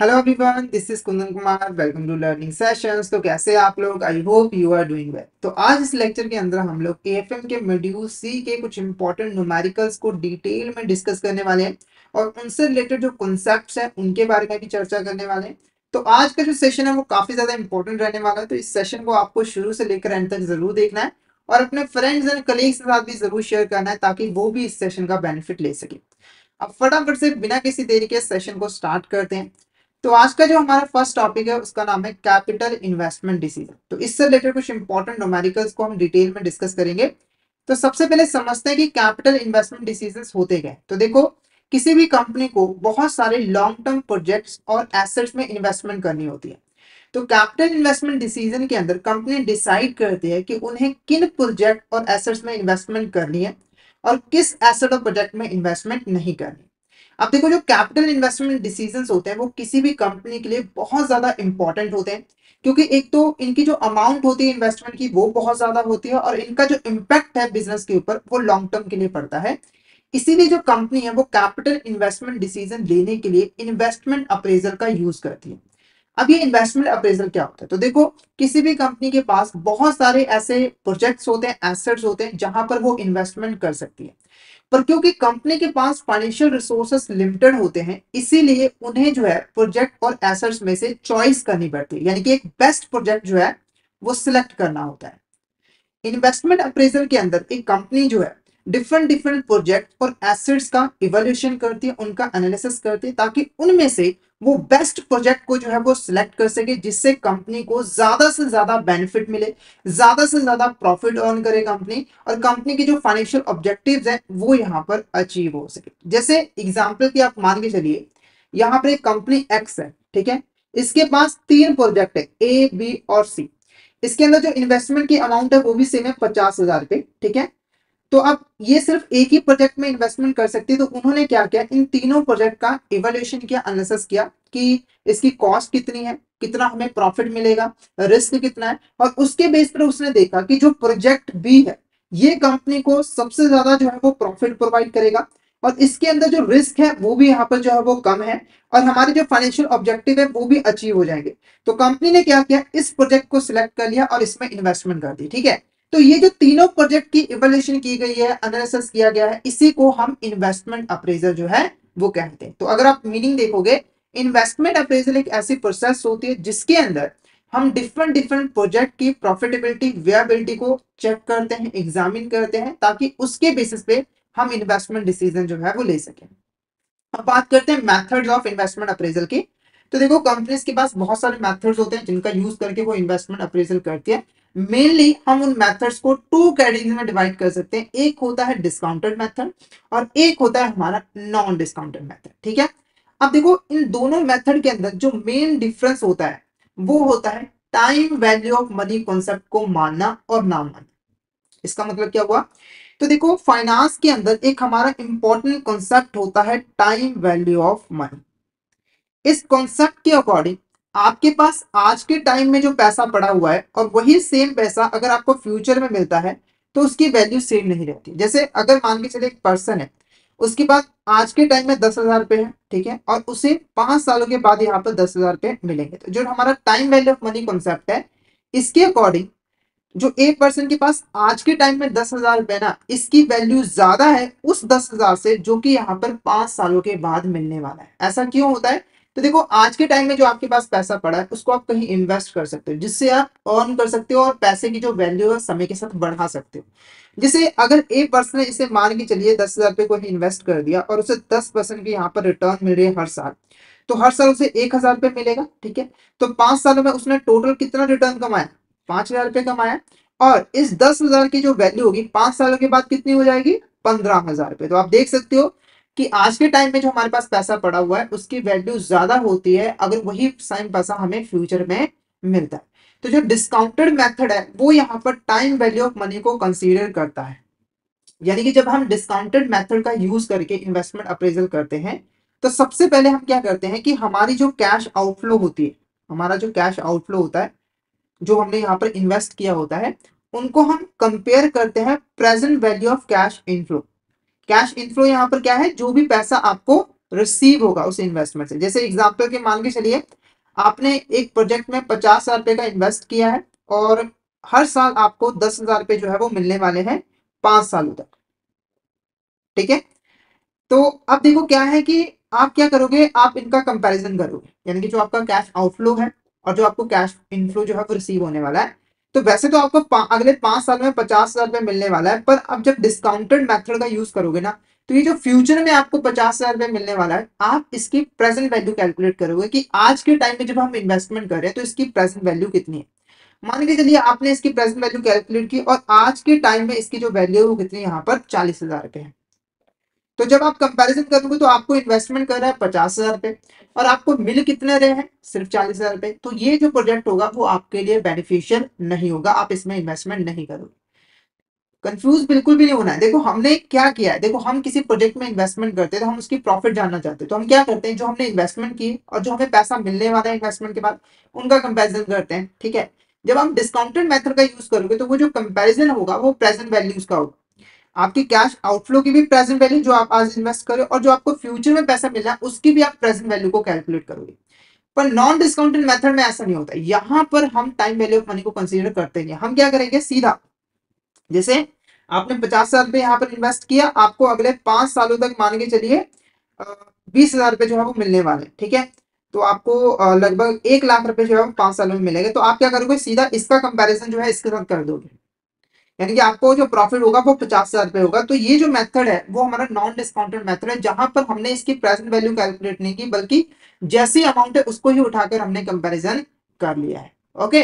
Hello everyone, this is Kundan Kumar. Welcome to learning sessions. तो कैसे आप लोग? I hope you are doing well. तो आज इस लेक्चर के अंदर हम लोग एएफएम के मॉड्यूल सी के कुछ इंपॉर्टेंट न्यूमेरिकल्स को डिटेल में डिस्कस करने वाले हैं और उनसे रिलेटेड जो कॉन्सेप्ट्स हैं उनके बारे में भी चर्चा करने वाले हैं। तो आज का जो सेशन है वो काफी ज्यादा इंपॉर्टेंट रहने वाला है, तो इस सेशन को आपको शुरू से लेकर एंड तक जरूर देखना है और अपने फ्रेंड्स एंड कलीग्स के साथ भी जरूर शेयर करना है ताकि वो भी इस सेशन का बेनिफिट ले सके। अब फटाफट से बिना किसी देरी के सेशन को स्टार्ट करते हैं। तो आज का जो हमारा फर्स्ट टॉपिक है उसका नाम है कैपिटल इन्वेस्टमेंट डिसीजन। तो इससे रिलेटेड कुछ इंपॉर्टेंट न्यूमेरिकल्स को हम डिटेल में डिस्कस करेंगे। तो सबसे पहले समझते हैं कि कैपिटल इन्वेस्टमेंट डिसीजंस होते क्या हैं। तो देखो, किसी भी कंपनी को बहुत सारे लॉन्ग टर्म प्रोजेक्ट्स और एसेट्स में इन्वेस्टमेंट करनी होती है। तो कैपिटल इन्वेस्टमेंट डिसीजन के अंदर कंपनी डिसाइड करती है कि उन्हें किन प्रोजेक्ट और एसेट्स में इन्वेस्टमेंट करनी है और किस एसेट और प्रोजेक्ट में इन्वेस्टमेंट नहीं करनी। अब देखो, जो कैपिटल इन्वेस्टमेंट डिसीजंस होते हैं वो किसी भी कंपनी के लिए बहुत ज्यादा इंपॉर्टेंट होते हैं, क्योंकि एक तो इनकी जो अमाउंट होती है इन्वेस्टमेंट की वो बहुत ज्यादा होती है और इनका जो इम्पैक्ट है बिजनेस के ऊपर वो लॉन्ग टर्म के लिए पड़ता है। इसीलिए जो कंपनी है वो कैपिटल इन्वेस्टमेंट डिसीजन लेने के लिए इन्वेस्टमेंट अप्रेजल का यूज करती है। अब ये इन्वेस्टमेंट अप्रेजल क्या होता है? तो देखो, किसी भी कंपनी के पास बहुत सारे ऐसे प्रोजेक्ट्स होते हैं, एसेट्स होते हैं जहां पर वो इन्वेस्टमेंट कर सकती है। पर क्योंकि कंपनी के पास फाइनेंशियल रिसोर्सेस लिमिटेड होते हैं, इसीलिए उन्हें जो है प्रोजेक्ट और एसेट्स में से चॉइस करनी पड़ती है, यानी कि एक बेस्ट प्रोजेक्ट जो है वो सिलेक्ट करना होता है। इन्वेस्टमेंट अप्रेजल के अंदर एक कंपनी जो है डिफरेंट डिफरेंट प्रोजेक्ट और एसेट्स का इवोल्यूशन करती है, उनका एनालिसिस करती है, ताकि उनमें से वो बेस्ट प्रोजेक्ट को जो है वो सिलेक्ट कर सके, जिससे कंपनी को ज्यादा से ज्यादा बेनिफिट मिले, ज्यादा से ज्यादा प्रॉफिट अर्न करे कंपनी, और कंपनी के जो फाइनेंशियल ऑब्जेक्टिव्स हैं वो यहाँ पर अचीव हो सके। जैसे एग्जांपल की आप मान के चलिए, यहाँ पर एक कंपनी एक्स है, ठीक है। इसके पास तीन प्रोजेक्ट है, ए बी और सी। इसके अंदर जो इन्वेस्टमेंट की अमाउंट है वो भी सेम है, 50,000 रुपए, ठीक है। तो अब ये सिर्फ एक ही प्रोजेक्ट में इन्वेस्टमेंट कर सकती है, तो उन्होंने क्या किया, इन तीनों प्रोजेक्ट का इवैल्यूएशन किया, एनालिसिस किया कि इसकी कॉस्ट कितनी है, कितना हमें प्रॉफिट मिलेगा, रिस्क कितना है, और उसके बेस पर उसने देखा कि जो प्रोजेक्ट बी है ये कंपनी को सबसे ज्यादा जो है वो प्रॉफिट प्रोवाइड करेगा और इसके अंदर जो रिस्क है वो भी यहाँ पर जो है वो कम है और हमारे जो फाइनेंशियल ऑब्जेक्टिव है वो भी अचीव हो जाएंगे। तो कंपनी ने क्या किया, इस प्रोजेक्ट को सिलेक्ट कर लिया और इसमें इन्वेस्टमेंट कर दी, ठीक है। तो ये जो तीनों प्रोजेक्ट की इवैल्यूएशन की गई है, एनालिसिस किया गया है, इसी को हम इन्वेस्टमेंट अप्रेजल जो है वो कहते हैं। तो अगर आप मीनिंग देखोगे, इन्वेस्टमेंट अप्रेजल एक ऐसी प्रोसेस होती है जिसके अंदर हम डिफरेंट डिफरेंट प्रोजेक्ट की प्रॉफिटेबिलिटी, वेबिलिटी को चेक करते हैं, एग्जामिन करते हैं, ताकि उसके बेसिस पे हम इन्वेस्टमेंट डिसीजन जो है वो ले सकें। अब बात करते हैं मेथड्स ऑफ इन्वेस्टमेंट अप्रेजल की। तो देखो, कंपनीज के पास बहुत सारे मेथड्स होते हैं जिनका यूज करके वो इन्वेस्टमेंट अप्रेजल करती है। मेनली हम उन मेथड्स को टू कैटेगरी में डिवाइड कर सकते हैं। एक होता है डिस्काउंटेड मेथड और एक होता है हमारा नॉन डिस्काउंटेड मेथड, ठीक है। अब देखो, इन दोनों मेथड के अंदर जो मेन डिफरेंस होता है वो होता है time value of money concept को मानना और ना मानना। इसका मतलब क्या हुआ? तो देखो, फाइनेंस के अंदर एक हमारा इंपॉर्टेंट कॉन्सेप्ट होता है टाइम वैल्यू ऑफ मनी। इस कॉन्सेप्ट के अकॉर्डिंग आपके पास आज के टाइम में जो पैसा पड़ा हुआ है और वही सेम पैसा अगर आपको फ्यूचर में मिलता है तो उसकी वैल्यू सेम नहीं रहती। जैसे अगर मान के चले एक पर्सन है, उसके पास आज के टाइम में 10,000 रुपए है, ठीक है, और उसे 5 सालों के बाद यहाँ पर 10,000 रुपए मिलेंगे। तो जो हमारा time value of money concept है, इसके अकॉर्डिंग जो एक पर्सन के पास आज के टाइम में 10,000 रुपए ना, इसकी वैल्यू ज्यादा है उस 10,000 से जो कि यहाँ पर 5 सालों के बाद मिलने वाला है। ऐसा क्यों होता है? तो देखो, आज के टाइम में जो आपके पास पैसा पड़ा है उसको आप कहीं इन्वेस्ट कर सकते हो, जिससे आप अर्न कर सकते हो और पैसे की जो वैल्यू है समय के साथ बढ़ा सकते हो। जैसे अगर एक पर्सन ने इसे मान के चलिए 10,000 रुपए को ही इन्वेस्ट कर दिया और उसे 10% की यहाँ पर रिटर्न मिल रही है हर साल, तो हर साल उसे 1,000 रुपए मिलेगा, ठीक है। तो 5 सालों में उसने टोटल कितना रिटर्न कमाया? 5,000 रुपए कमाया। और इस 10,000 की जो वैल्यू होगी 5 सालों के बाद कितनी हो जाएगी? 15,000 रुपए। तो आप देख सकते हो कि आज के टाइम में जो हमारे पास पैसा पड़ा हुआ है उसकी वैल्यू ज्यादा होती है अगर वही सेम पैसा हमें फ्यूचर में मिलता है। तो जो डिस्काउंटेड मेथड है वो यहाँ पर टाइम वैल्यू ऑफ मनी को कंसीडर करता है। यानी कि जब हम डिस्काउंटेड मेथड का यूज करके इन्वेस्टमेंट अप्रेजल करते हैं, तो सबसे पहले हम क्या करते हैं कि हमारी जो कैश आउटफ्लो होती है, हमारा जो कैश आउटफ्लो होता है, जो हमने यहाँ पर इन्वेस्ट किया होता है, उनको हम कंपेयर करते हैं present value of cash inflow. Cash inflow यहाँ पर क्या है? जो भी पैसा आपको रिसीव होगा उस इन्वेस्टमेंट से। जैसे एग्जाम्पल के मान के चलिए आपने एक प्रोजेक्ट में 50,000 रुपए का इन्वेस्ट किया है और हर साल आपको 10,000 रुपए जो है वो मिलने वाले हैं 5 सालों तक। ठीक है, तो अब देखो क्या है कि आप क्या करोगे, आप इनका कंपैरिजन करोगे, यानी कि जो आपका कैश आउटफ्लो है और जो आपको कैश इनफ्लो जो है वो रिसीव होने वाला है। तो वैसे तो आपको अगले 5 साल में 50,000 रुपए मिलने वाला है, पर अब जब डिस्काउंटेड मेथड का यूज करोगे ना, तो ये जो फ्यूचर में आपको 50,000 रुपए मिलने वाला है, आप इसकी प्रेजेंट वैल्यू कैलकुलेट करोगे कि आज के टाइम में जब हम इन्वेस्टमेंट कर रहे हैं तो इसकी प्रेजेंट वैल्यू कितनी है। मान के चलिए आपने इसकी प्रेजेंट वैल्यू कैलकुलेट की और आज के टाइम में इसकी जो वैल्यू है वो कितनी यहाँ पर 40,000 रुपए है। तो जब आप कंपैरिजन करोगे तो आपको इन्वेस्टमेंट कर रहा है 50,000 रुपए और आपको मिल कितने रहे हैं, सिर्फ 40,000 रुपए। तो ये जो प्रोजेक्ट होगा वो आपके लिए बेनिफिशियल नहीं होगा, आप इसमें इन्वेस्टमेंट नहीं करोगे। कंफ्यूज बिल्कुल भी नहीं होना है। देखो हमने क्या किया है, देखो हम किसी प्रोजेक्ट में इन्वेस्टमेंट करते हैं तो हम उसकी प्रॉफिट जानना चाहते हैं, तो हम क्या करते हैं, जो हमने इन्वेस्टमेंट की और जो हमें पैसा मिलने वाला है इन्वेस्टमेंट के बाद उनका कंपेरिजन करते हैं। ठीक है, जब हम डिस्काउंटेड मेथड का यूज करोगे तो वो जो कंपेरिजन होगा वो प्रेजेंट वैल्यूज का होगा, आपकी कैश आउटफ्लो की भी प्रेजेंट वैल्यू जो आप आज इन्वेस्ट करो और जो आपको फ्यूचर में पैसा मिल रहा है उसकी भी आप प्रेजेंट वैल्यू को कैलकुलेट करोगे। पर नॉन डिस्काउंटेड मेथड में ऐसा नहीं होता, यहाँ पर हम टाइम वैल्यू ऑफ मनी को कंसीडर करते हैं। हम क्या करेंगे, सीधा जैसे आपने 50,000 रुपए यहाँ पर इन्वेस्ट किया, आपको अगले 5 सालों तक मान के चलिए 20,000 रुपए जो है वो मिलने वाले। ठीक है, तो आपको लगभग 1 लाख रुपए जो है वो 5 सालों में मिलेगा। तो आप क्या करोगे, सीधा इसका कंपैरिजन जो है इसके साथ कर दोगे, यानी कि आपको जो प्रॉफिट होगा वो 50,000 रुपए होगा। तो ये जो मेथड है वो हमारा नॉन डिस्काउंटेड मेथड है, जहां पर हमने इसकी प्रेजेंट वैल्यू कैलकुलेट नहीं की, बल्कि जैसी अमाउंट है उसको ही उठाकर हमने कंपैरिजन कर लिया है। ओके,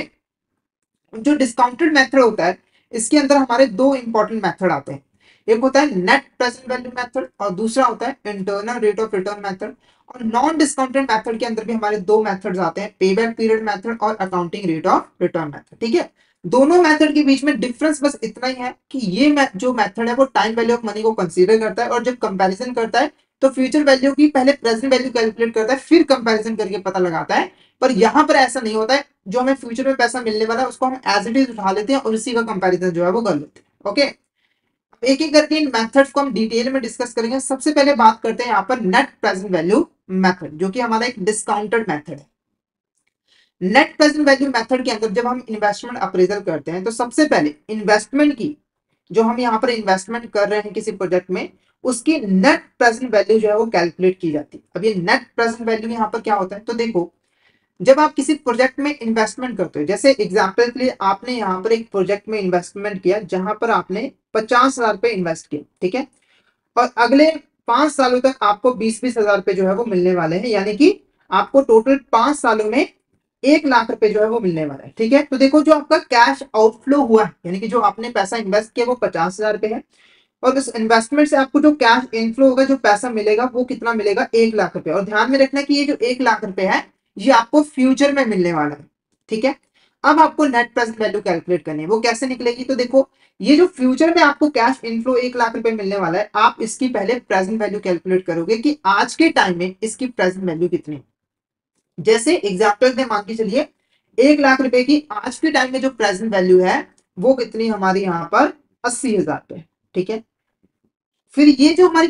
जो डिस्काउंटेड मेथड होता है इसके अंदर हमारे दो इंपॉर्टेंट मेथड आते हैं, एक होता है नेट प्रेजेंट वैल्यू मेथड और दूसरा होता है internal rate of return method. और नॉन डिस्काउंटेड मेथड के अंदर भी हमारे दो मेथड्स आते हैं, पे बैक पीरियड मेथड और accounting rate of return method. ठीक है, दोनों मेथड के बीच में डिफरेंस बस इतना ही है कि ये जो मेथड है वो टाइम वैल्यू ऑफ मनी को कंसीडर करता है और जब कंपैरिजन करता है तो फ्यूचर वैल्यू की पहले प्रेजेंट वैल्यू कैलकुलेट करता है फिर कंपैरिजन करके पता लगाता है। पर यहां पर ऐसा नहीं होता है, जो हमें फ्यूचर में पैसा मिलने वाला है उसको हम एज इट इज उठा लेते हैं और उसी का कंपैरिजन जो है वो कर लेते हैं। ओके, एक एक करके इन मेथड्स को हम डिटेल में डिस्कस करेंगे। सबसे पहले बात करते हैं यहाँ पर नेट प्रेजेंट वैल्यू मेथड, जो कि हमारा एक डिस्काउंटेड मेथड है। नेट प्रेजेंट वैल्यू मेथड के अंदर जब हम इन्वेस्टमेंट अप्रेजल करते हैं तो सबसे पहले इन्वेस्टमेंट की, जो हम यहाँ पर इन्वेस्टमेंट कर रहे हैं किसी प्रोजेक्ट में, उसकी नेट प्रेजेंट वैल्यू जो है वो कैलकुलेट की जाती है। अब ये नेट प्रेजेंट वैल्यू यहाँ पर क्या होता है, तो देखो जब आप किसी प्रोजेक्ट में इन्वेस्टमेंट करते हो, जैसे एग्जांपल के लिए आपने यहाँ पर एक प्रोजेक्ट में इन्वेस्टमेंट किया जहां पर आपने 50,000 रुपए इन्वेस्ट किए। ठीक है, और अगले 5 सालों तक आपको 20-20 हजार रुपए जो है वो मिलने वाले हैं, यानी कि आपको टोटल 5 सालों में 1 लाख रुपए जो है वो मिलने वाला है। ठीक है, तो देखो जो आपका कैश आउटफ्लो हुआ है, यानी कि जो आपने पैसा इन्वेस्ट किया वो 50,000 रुपए है और उस इन्वेस्टमेंट से आपको जो कैश इनफ्लो होगा, जो पैसा मिलेगा वो कितना मिलेगा, 1 लाख रुपए। और ध्यान में रखना कि ये जो 1 लाख रुपए है ये आपको फ्यूचर में मिलने वाला है। ठीक है, अब आपको नेट प्रेजेंट वैल्यू कैलकुलेट करनी है, वो कैसे निकलेगी, तो देखो ये जो फ्यूचर में आपको कैश इनफ्लो 1 लाख रुपए मिलने वाला है, आप इसकी पहले प्रेजेंट वैल्यू कैलकुलेट करोगे कि आज के टाइम में इसकी प्रेजेंट वैल्यू कितनी है। जैसे एग्जाम्पल में मान के चलिए 1 लाख रुपए की आज के टाइम में जो प्रेजेंट वैल्यू है वो कितनी हमारी यहाँ पर 80,000 रुपए। ठीक है, फिर ये जो हमारी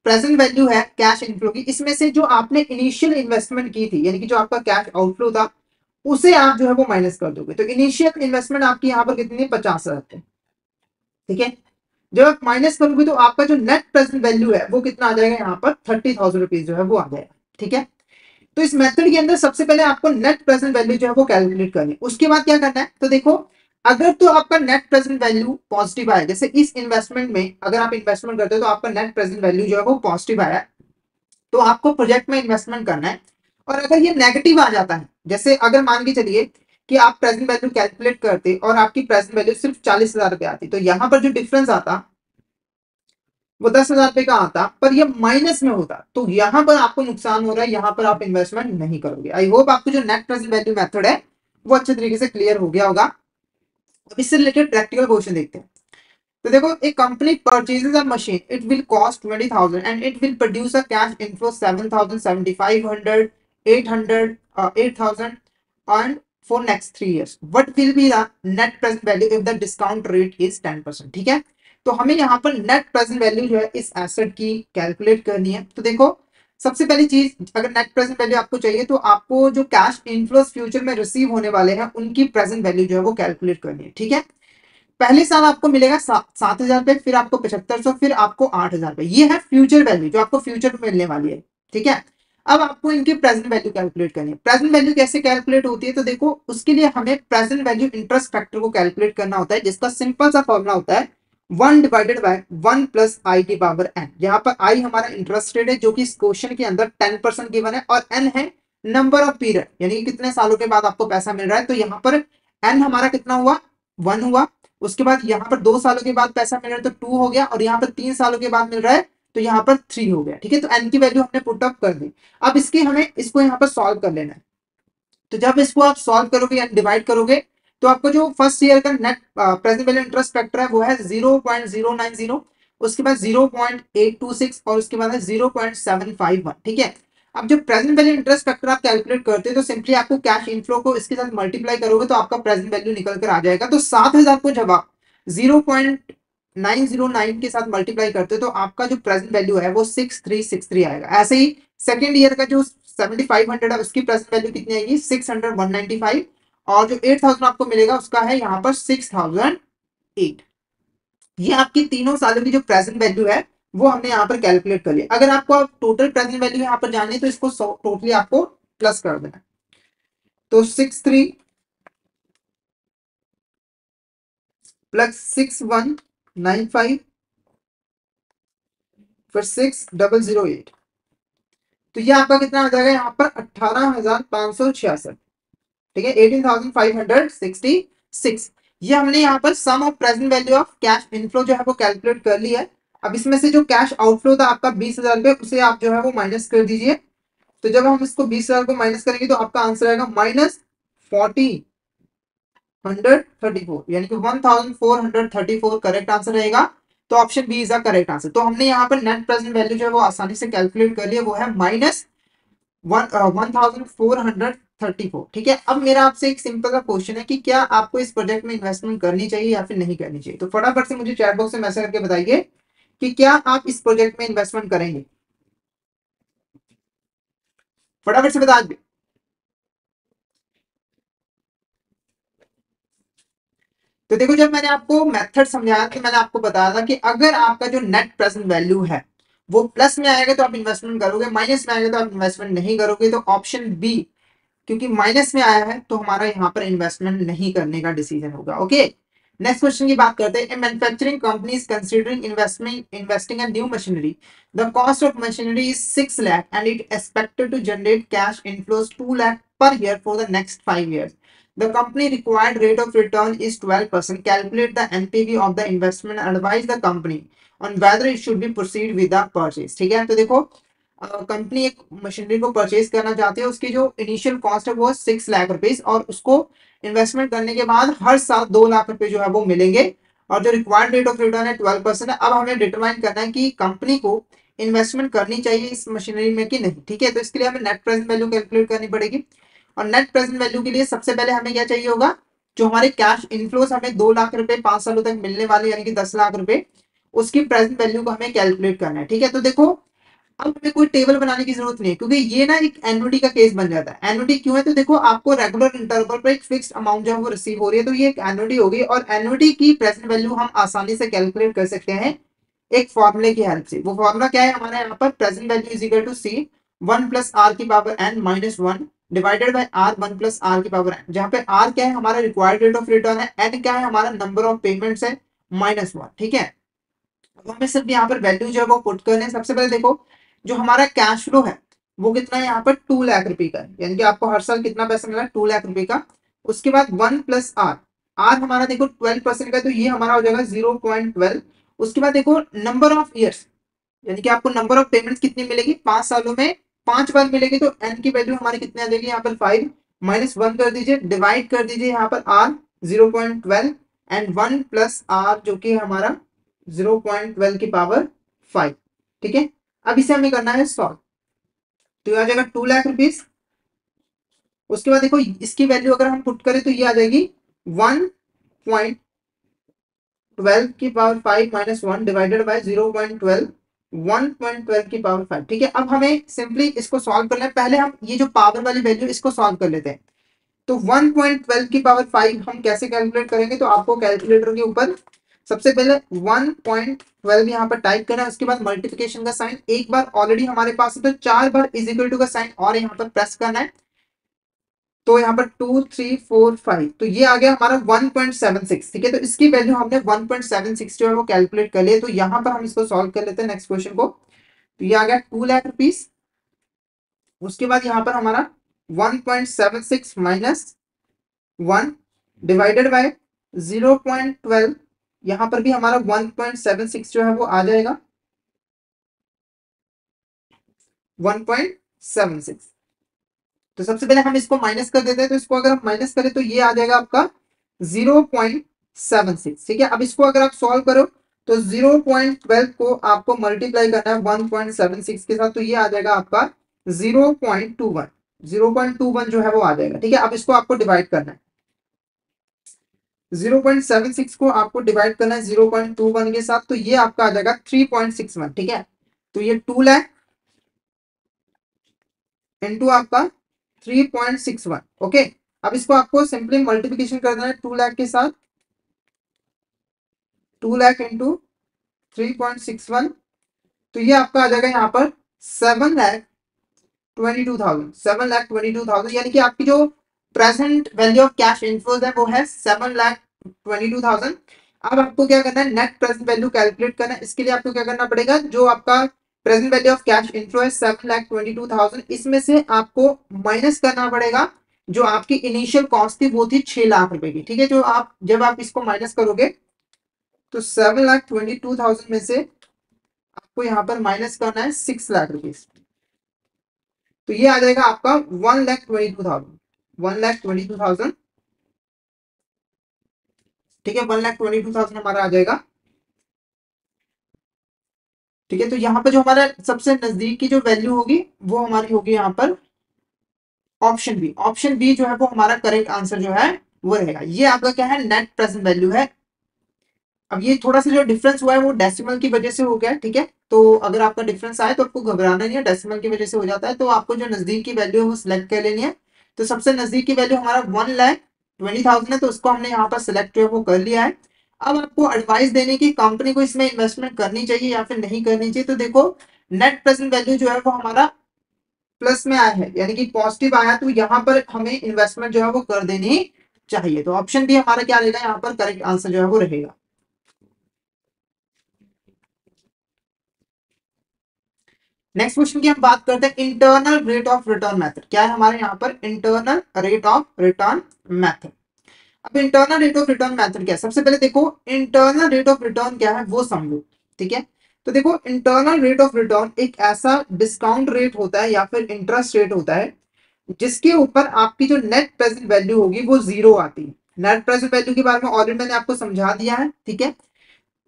प्रेजेंट वैल्यू है कैश इनफ्लो की, इसमें से जो आपने इनिशियल इन्वेस्टमेंट की थी, यानी कि जो आपका कैश आउटफ्लो था, उसे आप जो है वो माइनस कर दोगे। तो इनिशियल इन्वेस्टमेंट आपकी यहाँ पर कितनी है, 50,000। ठीक है, जब आप माइनस करोगे तो आपका जो नेट प्रेजेंट वैल्यू है वो कितना आ जाएगा, यहाँ पर 30,000 रुपीज जो है वो आ जाएगा। ठीक है, तो इस मेथड के अंदर सबसे पहले आपको नेट प्रेजेंट वैल्यू जो है वो कैलकुलेट करनी है। उसके बाद क्या करना है, तो देखो अगर तो आपका नेट प्रेजेंट वैल्यू पॉजिटिव आया, जैसे इस इन्वेस्टमेंट में अगर आप इन्वेस्टमेंट करते हो तो आपका नेट प्रेजेंट वैल्यू जो है वो पॉजिटिव आया, तो आपको प्रोजेक्ट में इन्वेस्टमेंट करना है। और अगर ये नेगेटिव आ जाता है, जैसे अगर मान के चलिए कि आप प्रेजेंट वैल्यू कैलकुलेट करते और आपकी प्रेजेंट वैल्यू सिर्फ 40,000 रुपए आती, तो यहाँ पर जो डिफरेंस आता वो 10,000 रुपए का आता, पर ये माइनस में होता, तो यहाँ पर आपको नुकसान हो रहा है, यहाँ पर आप इन्वेस्टमेंट नहीं करोगे। आई होप आपको जो नेट प्रेजेंट वैल्यू मेथड है वो अच्छे तरीके से क्लियर हो गया होगा। अब इससे रिलेटेड प्रैक्टिकल क्वेश्चन देखते हैं। तो देखो, एक company purchases a machine, it will cost 20,000 and it will produce a cash inflow 7,000, 7,500, 800, 8,000 and for next 3 years what will be the net present value if the discount rate is 10%। ठीक है, तो हमें यहाँ पर नेट प्रेजेंट वैल्यू जो है इस asset की कैलकुलेट करनी है। तो देखो सबसे पहली चीज, अगर नेट प्रेजेंट वैल्यू आपको चाहिए तो आपको जो कैश इनफ्लोस फ्यूचर में रिसीव होने वाले हैं उनकी प्रेजेंट वैल्यू जो है वो कैलकुलेट करनी है। ठीक है, पहले साल आपको मिलेगा 7,000 रुपए, फिर आपको 7500, फिर आपको 8,000 रुपए। ये है फ्यूचर वैल्यू जो आपको फ्यूचर में मिलने वाली है। ठीक है, अब आपको इनकी प्रेजेंट वैल्यू कैलकुलेट करनी है। प्रेजेंट वैल्यू कैसे कैलकुलेट होती है, तो देखो उसके लिए हमें प्रेजेंट वैल्यू इंटरेस्ट फैक्टर को कैलकुलेट करना होता है, जिसका सिंपल सा फॉर्मूला होता है 1/1 + i⁻n, जहां पर i हमारा इंटरेस्ट रेट है जो कि इस क्वेश्चन के अंदर 10% गिवन है, और n है नंबर ऑफ पीरियड, यानी कि कितने सालों के बाद आपको पैसा मिल रहा है। तो यहाँ पर n हमारा कितना हुआ, 1 हुआ। उसके बाद यहाँ पर 2 सालों के बाद पैसा मिल रहा है तो 2 हो गया, और यहाँ पर 3 सालों के बाद मिल रहा है तो यहाँ पर 3 हो गया। ठीक है, तो n की वैल्यू हमने पुट अप कर दी। अब इसकी हमें इसको यहाँ पर सॉल्व कर लेना है। तो जब इसको आप सॉल्व करोगे या डिवाइड करोगे तो आपको जो फर्स्ट ईयर का net present value interest factor है वो है 0.090, उसके बाद 0.826, और उसके बाद है 0.751। ठीक है, अब जब प्रेजेंट वैल्यू इंटरेस्ट फैक्टर आप कैलकुलेट करते हो तो सिंपली आपको कैश इनफ्लो को इसके साथ मल्टीप्लाई करोगे तो आपका प्रेजेंट वैल्यू निकल कर आ जाएगा। तो 7,000 को जब आप 0.909 के साथ मल्टीप्लाई करते हो तो आपका जो प्रेजेंट वैल्यू है वो 6363 आएगा। ऐसे ही सेकेंड ईयर का जो 7,500 है उसकी प्रेजेंट वैल्यू कितनी आएगी, 600,195, और जो 8,000 आपको मिलेगा उसका है यहाँ पर 6,008। ये आपकी तीनों सालों की जो प्रेजेंट वैल्यू है वो हमने यहाँ पर कैलकुलेट कर लिया। अगर आपको टोटल प्रेजेंट वैल्यू यहाँ पर जाननी है तो इसको टोटली आपको प्लस कर देना। तो 63 प्लस 6,195 फिर 6,008, तो ये आपका कितना आ जाएगा यहाँ पर 18,566। ठीक है, 18,566। ये हमने यहाँ पर sum of present value of cash inflow जो है वो कैलकुलेट कर ली है। अब इसमें से जो कैश आउटफ्लो था आपका 20,000 रुपए, उसे आप जो है वो माइनस कर दीजिए। तो जब हम इसको 20,000 को माइनस करेंगे तो आपका आंसर आएगा -40,134, यानी कि 1,434 करेक्ट आंसर रहेगा। तो option B is the correct answer. तो हमने यहाँ पर नेट प्रेजेंट वैल्यू जो है वो आसानी से कैलकुलेट कर लिया, वो है -1,434। ठीक है, अब मेरा आपसे एक सिंपल सा क्वेश्चन है कि क्या आपको इस प्रोजेक्ट में इन्वेस्टमेंट करनी चाहिए या फिर नहीं करनी चाहिए। तो फटाफट से मुझे चैट बॉक्स में मैसेज करके बताइए कि क्या आप इस प्रोजेक्ट में इन्वेस्टमेंट करेंगे। फटाफट से बता दीजिए। तो देखो, जब मैंने आपको मेथड समझाया तो मैंने आपको बताया था कि अगर आपका जो नेट प्रेजेंट वैल्यू है वो प्लस में आएगा तो आप इन्वेस्टमेंट करोगे, माइनस में आएगा तो आप इन्वेस्टमेंट नहीं करोगे। तो ऑप्शन बी, क्योंकि माइनस में आया है तो हमारा यहाँ पर इन्वेस्टमेंट नहीं करने का डिसीजन होगा। ओके, नेक्स्ट क्वेश्चन की बात करते हैं। Manufacturing company is considering investing in new machinery. The cost of machinery is 6 lakh and it expected to generate cash inflows 2 lakh per year for the next 5 years. The company required rate of return is 12%. Calculate the NPV of the investment and advise the company on whether it should be proceed with the purchase. ठीक है, तो देखो company एक machinery को purchase करना चाहती है, उसकी जो इनिशियल कॉस्ट है वो 6 लाख रुपीज, और उसको इन्वेस्टमेंट करने के बाद हर साल 2 लाख रुपए जो है वो मिलेंगे, और जो रिक्वायर्ड रेट ऑफ रिटर्न है 12% है। अब हमें डिटरमाइन करना है कि कंपनी को इन्वेस्टमेंट करनी चाहिए इस मशीनरी में कि नहीं। ठीक है, तो इसके लिए हमें नेट प्रेजेंट वैल्यू कैलकुलेट करनी पड़ेगी, और नेट प्रेजेंट वैल्यू के लिए सबसे पहले हमें क्या चाहिए होगा, जो हमारे कैश इनफ्लोस हमें 2 लाख रुपए 5 सालों तक मिलने वाले यानी कि 10 लाख रुपए, उसकी प्रेजेंट वैल्यू को हमें कैलकुलेट करना है। ठीक है, तो देखो अब हमें कोई टेबल बनाने की जरूरत नहीं है, क्योंकि ये ना एक एन्युटी का केस बन जाता है। एन्युटी क्यों है, तो देखो आपको रेगुलर इंटरवल पर एक फिक्स्ड अमाउंट जो है वो रिसीव हो रही है, तो ये एक एन्युटी होगी, और एन्युटी की प्रेजेंट वैल्यू हम आसानी से कैलकुलेट कर सकते हैं एक फॉर्मूले की हेल्प से। वो फॉर्मूला क्या है हमारे यहाँ पर, present value is equal to C 1 + r⁻n - 1 divided by r 1 + r⁻n, जहाँ पे r क्या है हमारा रिक्वायर्ड रेट ऑफ रिटर्न है, n क्या है हमारा नंबर ऑफ पेमेंट्स है -1। ठीक है, अब हमें सिर्फ यहाँ पर वैल्यू जो है वो पुट करने हैं। सबसे पहले देखो, जो हमारा कैश फ्लो है वो कितना है यहाँ पर 2 लाख रुपए का है, यानी कि आपको हर साल कितना पैसा मिला है 2 लाख रुपए का। उसके बाद 1 + r, r हमारा देखो 12% का, तो ये हमारा हो जाएगा 0.12। उसके बाद देखो नंबर ऑफ ईयर्स, यानी कि आपको नंबर ऑफ पेमेंट्स कितनी मिलेगी 5 सालों में 5 बार मिलेगी, तो n की वैल्यू हमारी कितनी आ जाएगी यहाँ पर 5, -1 कर दीजिए, डिवाइड कर दीजिए यहाँ पर r 0.12 एंड 1 + r जो कि हमारा 0.12 की पावर 5। ठीक है, अब इसे हमें करना है सॉल्व, तो ये आ जाएगा 2 लाख रुपीज। उसके बाद देखो इसकी वैल्यू अगर हम पुट करें तो ये आ जाएगी 1.12 की पावर 5 -1 डिवाइडेड बाय 0.12 1.12 की पावर 5। ठीक है, अब हमें सिंपली इसको सॉल्व करना है। पहले हम ये जो पावर वाली वैल्यू इसको सॉल्व कर लेते हैं। तो 1.12 की पावर 5 हम कैसे कैलकुलेट करेंगे, तो आपको कैलकुलेटर के ऊपर सबसे पहले 1.12 यहाँ पर टाइप करना है, उसके बाद मल्टीप्लिकेशन का साइन एक बार ऑलरेडी हमारे पास है, तो 4 बार इज इक्वल टू का साइन और यहाँ पर प्रेस करना है। तो यहाँ पर 2 3 4 5, तो ये आ गया हमारा 1.76। ठीक है, तो इसकी वैल्यू हमने 1.76 जो है वो कैलकुलेट कर लिया। तो यहाँ पर हम इसको सॉल्व कर लेते हैं नेक्स्ट क्वेश्चन को। तो ये आ गया 2 लाख रुपीज। उसके बाद यहाँ पर हमारा 1.76 माइनस 1 डिवाइडेड बाय 0.12, यहाँ पर भी हमारा 1.76 जो है वो आ जाएगा 1.76। तो सबसे पहले हम इसको माइनस कर देते हैं। तो इसको अगर हम माइनस करें तो ये आ जाएगा आपका 0.76। ठीक है, अब इसको अगर आप सॉल्व करो तो 0.12 को आपको मल्टीप्लाई करना है 1.76 के साथ, तो ये आ जाएगा आपका 0.21। 0.21 जो है वो आ जाएगा। ठीक है, अब इसको आपको डिवाइड करना है। 0.76 को आपको डिवाइड करना है 0.21 के साथ, तो ये आपका आ जाएगा 3.61। ठीक है, तो ये 2 लाख इंटू आपका 3.61। ओके, अब इसको आपको सिंपली मल्टीप्लिकेशन करना है 2 लाख के साथ। 2 लाख इंटू 3.61, तो ये आपका आ जाएगा यहाँ पर 7,22,000। 7,22,000, यानी कि आपकी जो present value of cash inflows है वो है 7,22,000। अब आपको क्या करना है, नेट प्रेजेंट वैल्यू कैलकुलेट करना है। इसके लिए आपको क्या करना पड़ेगा, जो आपका present value of cash inflow है 7,22,000, इसमें से आपको माइनस करना पड़ेगा जो आपकी इनिशियल कॉस्ट थी, वो थी 6 लाख रुपए की। ठीक है, जो आप जब आप इसको माइनस करोगे तो 7,22,000 में से आपको यहाँ पर माइनस करना है 6 लाख रुपीज। तो ये आ जाएगा आपका 1,22,000। 1,22,000। ठीक है, 1,22,000 हमारा आ जाएगा। ठीक है, तो यहाँ पर जो हमारा सबसे नजदीक की जो वैल्यू होगी वो हमारी होगी यहाँ पर ऑप्शन बी। ऑप्शन बी जो है वो हमारा करेक्ट आंसर जो है वो रहेगा। ये आपका क्या है, नेट प्रेजेंट वैल्यू है। अब ये थोड़ा सा जो डिफरेंस हुआ है वो डेसिमल की वजह से हो गया। ठीक है, तो अगर आपका डिफरेंस आए तो आपको घबराना नहीं है, डेसिमल की वजह से हो जाता है। तो आपको जो नजदीक की वैल्यू है वो सिलेक्ट कर लेनी है। तो सबसे नजदीक की वैल्यू हमारा 1,20,000 है, तो उसको हमने यहाँ पर सिलेक्ट जो है वो कर लिया है। अब आपको एडवाइस देने की कंपनी को इसमें इन्वेस्टमेंट करनी चाहिए या फिर नहीं करनी चाहिए। तो देखो, नेट प्रेजेंट वैल्यू जो है वो हमारा प्लस में आया है, यानी कि पॉजिटिव आया, तो यहाँ पर हमें इन्वेस्टमेंट जो है वो कर देनी चाहिए। तो ऑप्शन भी हमारा क्या रहेगा, यहाँ पर करेक्ट आंसर जो है वो रहेगा। नेक्स्ट क्वेश्चन की हम बात करते हैं internal rate of return method. क्या है हमारे यहाँ पर, internal rate of return method. अब internal rate of return method क्या है, सबसे पहले देखो इंटरनल रेट ऑफ रिटर्न क्या है वो समझो। ठीक है, तो देखो इंटरनल रेट ऑफ रिटर्न एक ऐसा डिस्काउंट रेट होता है या फिर इंटरेस्ट रेट होता है जिसके ऊपर आपकी जो नेट प्रेजेंट वैल्यू होगी वो जीरो आती है। नेट प्रेजेंट वैल्यू के बारे में ऑलरेडी मैंने आपको समझा दिया है। ठीक है,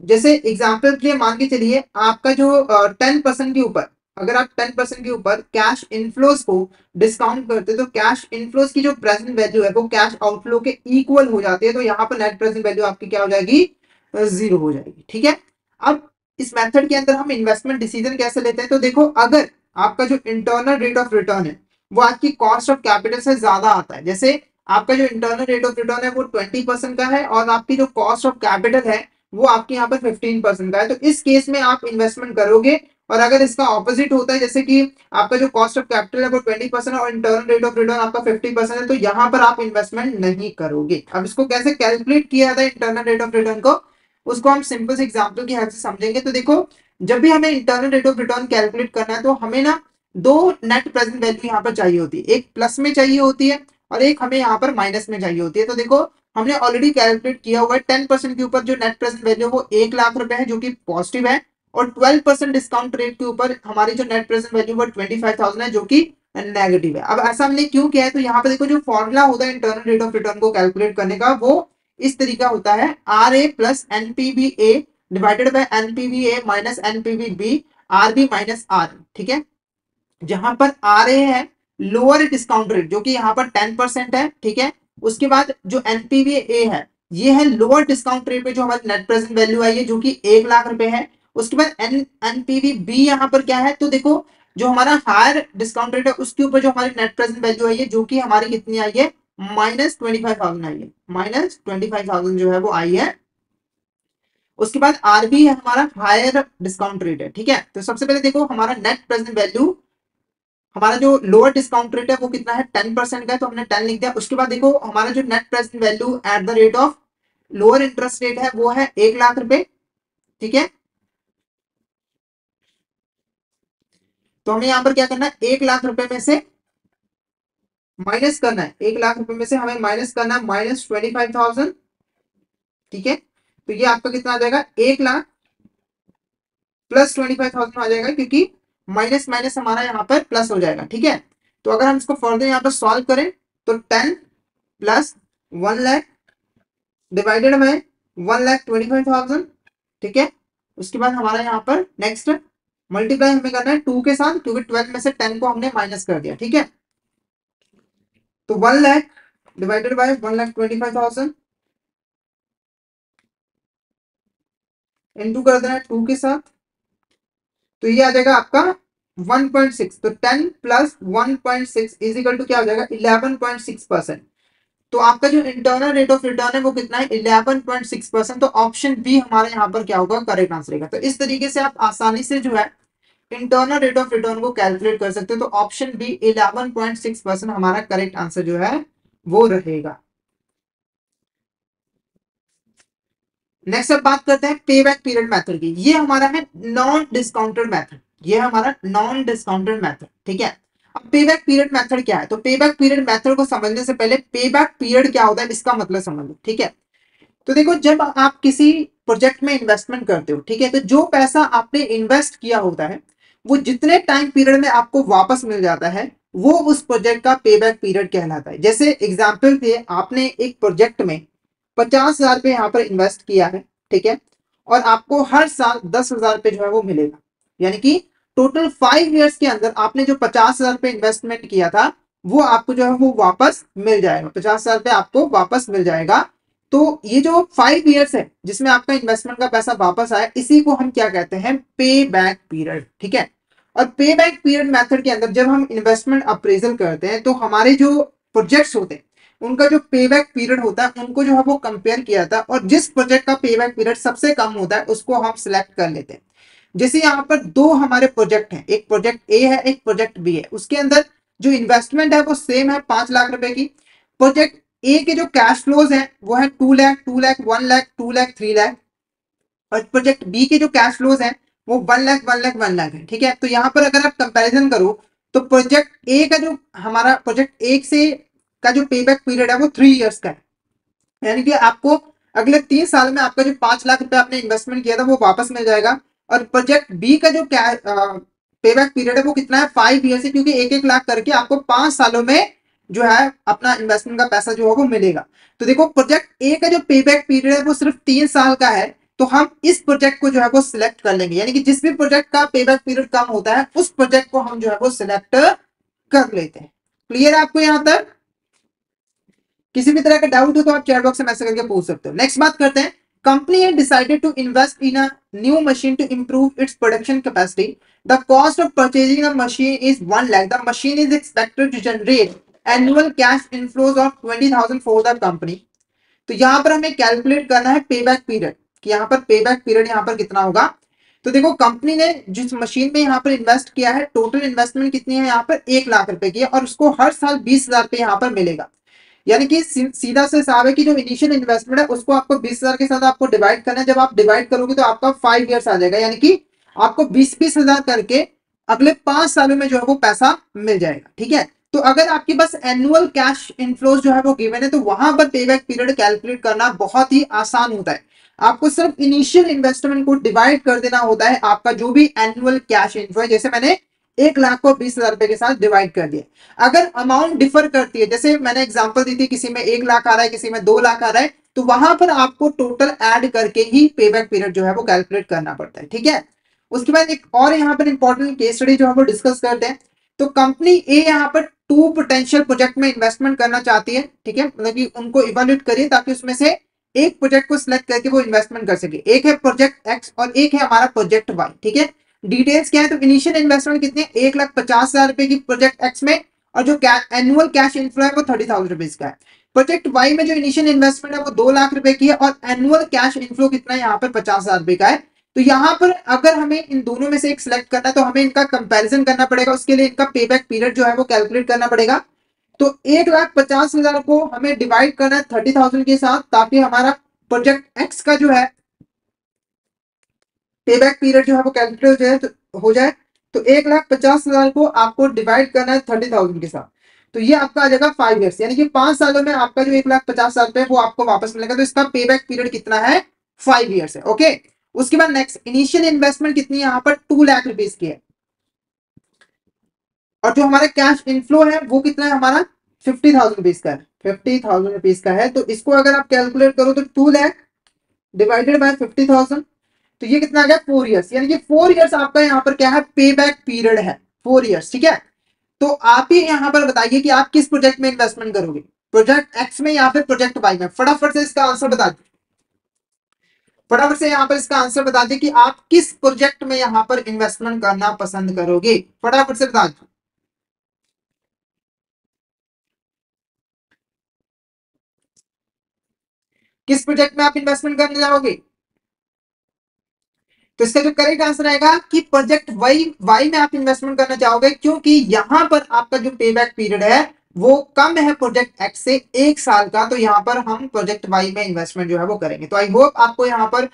जैसे एग्जाम्पल के लिए मान के चलिए आपका जो 10% के ऊपर, अगर आप 10% के ऊपर कैश इनफ्लोज को डिस्काउंट करते तो कैश इनफ्लोज की जो प्रेजेंट वैल्यू है वो कैश आउटफ्लो के इक्वल हो जाती है। तो यहाँ पर नेट प्रेजेंट वैल्यू आपकी क्या हो जाएगी, जीरो हो जाएगी। ठीक है, अब इस मेथड के अंदर हम इन्वेस्टमेंट डिसीजन कैसे लेते हैं, तो देखो अगर आपका जो इंटरनल रेट ऑफ रिटर्न है वो आपकी कॉस्ट ऑफ कैपिटल से ज्यादा आता है, जैसे आपका जो इंटरनल रेट ऑफ रिटर्न है वो 20% का है और आपकी जो कॉस्ट ऑफ कैपिटल है वो आपके यहाँ पर 15% का है, तो इस केस में आप इन्वेस्टमेंट करोगे। और अगर इसका ऑपोजिट होता है, जैसे कि आपका जो कॉस्ट ऑफ कैपिटल है वो 20% और इंटरनल रेट ऑफ रिटर्न आपका 50% है, तो यहाँ पर आप इन्वेस्टमेंट नहीं करोगे। अब इसको कैसे कैलकुलेट किया जाता है इंटरनल रेट ऑफ रिटर्न को, उसको हम सिंपल से एग्जाम्पल की हेल्प से समझेंगे। तो देखो, जब भी हमें internal rate of return calculate करना है तो हमें ना दो नेट प्रेजेंट वैल्यू यहाँ पर चाहिए होती है, एक प्लस में चाहिए होती है और एक हमें यहाँ पर माइनस में चाहिए होती है। तो देखो हमने ऑलरेडी कैलकुलेट किया हुआ है 10% के ऊपर जो नेट प्रेजेंट वैल्यू वो 1 लाख रुपए है जो कि पॉजिटिव है, और 12% डिस्काउंट रेट के ऊपर हमारी जो नेट प्रेजेंट वैल्यू वो 25,000 है जो कि नेगेटिव है। अब ऐसा हमने क्यों किया है, तो यहाँ पे देखो जो फॉर्मूला होता है इंटरनल रेट ऑफ रिटर्न को कैलकुलेट करने का वो इस तरीका होता है, R A plus NPV A divided by NPV A minus NPV B R B minus R. ठीक है, जहां पर आर ए है लोअर डिस्काउंट रेट जो कि यहाँ पर 10% है। ठीक है, उसके बाद जो एनपीवी ए है ये है लोअर डिस्काउंट रेट पे जो हमारी नेट प्रेजेंट वैल्यू आई है जो कि 1 लाख रुपए है, उसके बाद एनपीवी बी यहाँ पर क्या है, तो देखो जो हमारा हायर डिस्काउंट रेट है उसके ऊपर जो हमारी नेट प्रेजेंट वैल्यू आई है, जो कि हमारी कितनी आई है, -25,000 आई है, -25,000 जो है वो आई है। उसके बाद आरबी है हमारा हायर डिस्काउंट रेट है, ठीक है। तो सबसे पहले देखो हमारा नेट प्रेजेंट वैल्यू, हमारा जो लोअर डिस्काउंट रेट है वो कितना है, 10% का है, तो हमने 10 लिख दिया। उसके बाद देखो हमारा जो net present value at the rate of lower interest rate है वो है 1,00,000 रुपए, ठीक है। तो हमें यहाँ पर क्या करना है, 1,00,000 रुपए में से माइनस करना है, 1,00,000 रुपए में से हमें माइनस करना है -25,000, ठीक है। तो ये आपका कितना आ जाएगा, 1,00,000 प्लस 25,000 आ जाएगा, क्योंकि माइनस माइनस हमारा यहाँ पर प्लस हो जाएगा, ठीक है। तो अगर हम इसको फर्दर यहाँ पर सॉल्व करें तो 10 प्लस 1,00,000 डिवाइडेड बाय 1,25,000, ठीक है। उसके बाद हमारा यहाँ पर नेक्स्ट मल्टीप्लाई हमें करना है 2 के साथ, क्योंकि 12 में से 10 को हमने माइनस कर दिया, ठीक है। तो 1,00,000 डिवाइडेड बाय 1,25,000 इंटू कर देना है 2 के साथ, तो ये आ जाएगा आपका 1.6। तो 10 प्लस 1.6 इज इक्वल टू क्या हो जाएगा, 11.6%। तो आपका जो इंटरनल रेट ऑफ रिटर्न है वो कितना है, 11.6%। तो ऑप्शन बी हमारे यहाँ पर क्या होगा, करेक्ट आंसर रहेगा। तो इस तरीके से आप आसानी से जो है इंटरनल रेट ऑफ रिटर्न को कैलकुलेट कर सकते हो। तो ऑप्शन बी 11.6% हमारा करेक्ट आंसर जो है वो रहेगा। नेक्स्ट अब बात करते हैं पे बैक पीरियड मेथड की। ये हमारा है नॉन डिस्काउंटेड मेथड, ये हमारा नॉन डिस्काउंटेड मेथड, ठीक है। अब पे बैक पीरियड मेथड क्या है, तो पे बैक पीरियड मेथड को समझने से पहले पे बैक पीरियड क्या होता है इसका मतलब समझ लो, ठीक है। तो देखो जब आप किसी प्रोजेक्ट में इन्वेस्टमेंट करते हो, ठीक है, तो जो पैसा आपने इन्वेस्ट किया होता है वो जितने टाइम पीरियड में आपको वापस मिल जाता है वो उस प्रोजेक्ट का पे बैक पीरियड कहलाता है। जैसे एग्जाम्पल थे, आपने एक प्रोजेक्ट में 50,000 रुपये यहाँ पर इन्वेस्ट किया है, ठीक है, और आपको हर साल 10,000 रुपये जो है वो मिलेगा, यानी कि टोटल 5 ईयर्स के अंदर आपने जो 50,000 रुपये इन्वेस्टमेंट किया था वो आपको जो है वो वापस मिल जाएगा, 50,000 रुपये आपको वापस मिल जाएगा। तो ये जो 5 ईयर्स है जिसमें आपका इन्वेस्टमेंट का पैसा वापस आया, इसी को हम क्या कहते हैं, पे बैक पीरियड, ठीक है। और पे बैक पीरियड मेथड के अंदर जब हम इन्वेस्टमेंट अप्रेजल करते हैं तो हमारे जो प्रोजेक्ट्स होते हैं उनका जो पे बैक पीरियड होता है उनको जो है वो कंपेयर किया था, और जिस प्रोजेक्ट का पे बैक पीरियड सबसे कम होता है उसको हम सिलेक्ट कर लेते हैं। जैसे यहाँ पर दो हमारे प्रोजेक्ट हैं, एक प्रोजेक्ट ए है एक प्रोजेक्ट बी है, उसके अंदर जो इन्वेस्टमेंट है वो सेम है 5,00,000 रुपए की। प्रोजेक्ट ए के जो कैश फ्लोज हैं वो है 2,00,000, 2,00,000, 1,00,000, 2,00,000, 3,00,000, और प्रोजेक्ट बी के जो कैश फ्लोज हैं वो 1,00,000, 1,00,000, 1,00,000 है, ठीक है। तो यहाँ पर अगर आप कंपैरिजन करो तो प्रोजेक्ट ए का जो हमारा प्रोजेक्ट ए से का जो पे बैक पीरियड है वो 3 ईयर्स का है, यानी कि आपको अगले 3 साल में आपका जो 5,00,000 रुपए आपने इन्वेस्टमेंट किया था वो वापस मिल जाएगा। और प्रोजेक्ट बी का जो पे बैक पीरियड है वो कितना है, 5 ईयर है, क्योंकि 1-1 लाख करके आपको 5 सालों में जो है अपना इन्वेस्टमेंट का पैसा जो है वो मिलेगा। तो देखो प्रोजेक्ट ए का जो पे बैक पीरियड है वो सिर्फ 3 साल का है, तो हम इस प्रोजेक्ट को जो है वो सिलेक्ट कर लेंगे, यानी कि जिस भी प्रोजेक्ट का पे बैक पीरियड कम होता है उस प्रोजेक्ट को हम जो है वो सिलेक्ट कर लेते हैं। क्लियर है आपको यहाँ तक? किसी भी तरह का डाउट हो तो आप चैट बॉक्स में मैसेज करके पूछ सकते हो। नेक्स्ट बात करते हैं, company had decided to invest in a new machine to improve its production capacity. The cost of purchasing the machine is 1,00,000। The machine is expected to generate annual cash inflows of 20,000 for the company. तो यहाँ पर हमें calculate करना है पे back period, कि यहाँ पर पे बैक पीरियड यहाँ पर कितना होगा। तो देखो कंपनी ने जिस मशीन में यहाँ पर इन्वेस्ट किया है, टोटल इन्वेस्टमेंट कितनी है यहाँ पर, 1,00,000 रुपए की है, और उसको हर साल 20,000 रुपए यहाँ पर मिलेगा। यानी कि सीधा से हिसाब है कि जो इनिशियल इन्वेस्टमेंट है उसको आपको 20,000 के साथ आपको डिवाइड करना है। जब आप डिवाइड करोगे तो आपका 5 ईयर्स आ जाएगा, यानी कि आपको 20,000 करके अगले 5 सालों में जो है वो पैसा मिल जाएगा, ठीक है। तो अगर आपके पास एनुअल कैश इनफ्लोज जो है वो गिवन है तो वहां पर पे बैक पीरियड कैलकुलेट करना बहुत ही आसान होता है। आपको सिर्फ इनिशियल इन्वेस्टमेंट को डिवाइड कर देना होता है आपका जो भी एनुअल कैश इनफ्लो है। जैसे मैंने 1,00,000 को 20,000 रुपए के साथ डिवाइड कर दिया। अगर अमाउंट डिफर करती है, जैसे मैंने एग्जांपल दी थी, किसी में 1,00,000 आ रहा है, किसी में 2,00,000 आ रहा है, तो वहां पर आपको टोटल ऐड करके ही पे बैक पीरियड जो है वो कैलकुलेट करना पड़ता है, ठीक है। उसके बाद एक और यहाँ पर इंपॉर्टेंट केस स्टडी जो है वो डिस्कस करते हैं। तो कंपनी ए यहाँ पर 2 पोटेंशियल प्रोजेक्ट में इन्वेस्टमेंट करना चाहती है, ठीक है, मतलब कि उनको इवेल्युएट करिए ताकि उसमें से एक प्रोजेक्ट को सिलेक्ट करके वो इन्वेस्टमेंट कर सके। एक है प्रोजेक्ट एक्स और एक है हमारा प्रोजेक्ट वाई, ठीक है। डिटेल्स क्या है, तो इनिशियल इन्वेस्टमेंट कितनी है, 1,50,000 रुपए की प्रोजेक्ट एक्स में, और जो एनुअल कैश इनफ्लो है वो 30,000 रुपीज का है। प्रोजेक्ट वाई में जो इनिशियल इन्वेस्टमेंट है वो 2 लाख रुपए की है और एनुअल कैश इनफ्लो कितना है यहाँ पर 50,000 रुपए का है। तो यहाँ पर अगर हमें इन दोनों में से एक सिलेक्ट करना है तो हमें इनका कंपैरिजन करना पड़ेगा, उसके लिए इनका पेबैक पीरियड जो है वो कैलकुलेट करना पड़ेगा। तो 1,50,000 को हमें डिवाइड करना है 30,000 के साथ, ताकि हमारा प्रोजेक्ट एक्स का जो है पेबैक पीरियड जो है वो कैलकुलेट हो जाए। तो 1,50,000 को आपको डिवाइड करना है 30,000 के साथ, तो ये आपका आ जाएगा 5 ईयर्स, यानी कि 5 सालों में आपका जो 1,50,000 रुपए वो आपको वापस मिलेगा। तो इसका पेबैक पीरियड कितना है, 5 ईयर्स है। ओके, उसके बाद नेक्स्ट इनिशियल इन्वेस्टमेंट कितनी है, यहाँ पर 2 लाख रुपीज की है, और जो हमारा कैश इनफ्लो है वो कितना है हमारा 50,000 रुपीज का है, 50,000 रुपीज का है। तो इसको अगर आप कैलकुलेट करो तो 2 लाख डिवाइडेड बाय 50,000, तो ये कितना आ गया 4 ईयर्स, यानी कि 4 ईयर्स आपका यहाँ पर क्या है, पे बैक पीरियड है 4 ईयर्स, ठीक है। तो आप ही यहाँ पर बताइए कि आप किस प्रोजेक्ट में इन्वेस्टमेंट करोगे, प्रोजेक्ट एक्स में या फिर प्रोजेक्ट वाई में। फटाफट से इसका आंसर बता दीजिए, फटाफट से यहाँ पर इसका आंसर बता दीजिए कि आप किस प्रोजेक्ट में यहाँ पर इन्वेस्टमेंट करना पसंद करोगे, फटाफट से बता दीजिए। किस प्रोजेक्ट में आप इन्वेस्टमेंट करने जाओगे, तो इसका जो करेक्ट आंसर आएगा कि प्रोजेक्ट वाई वाई में आप इन्वेस्टमेंट करना चाहोगे, क्योंकि यहां पर आपका जो पे बैक पीरियड है वो कम है प्रोजेक्ट एक्स से 1 साल का। तो यहां पर हम प्रोजेक्ट वाई में इन्वेस्टमेंट जो है वो करेंगे। तो आई होप आपको यहाँ पर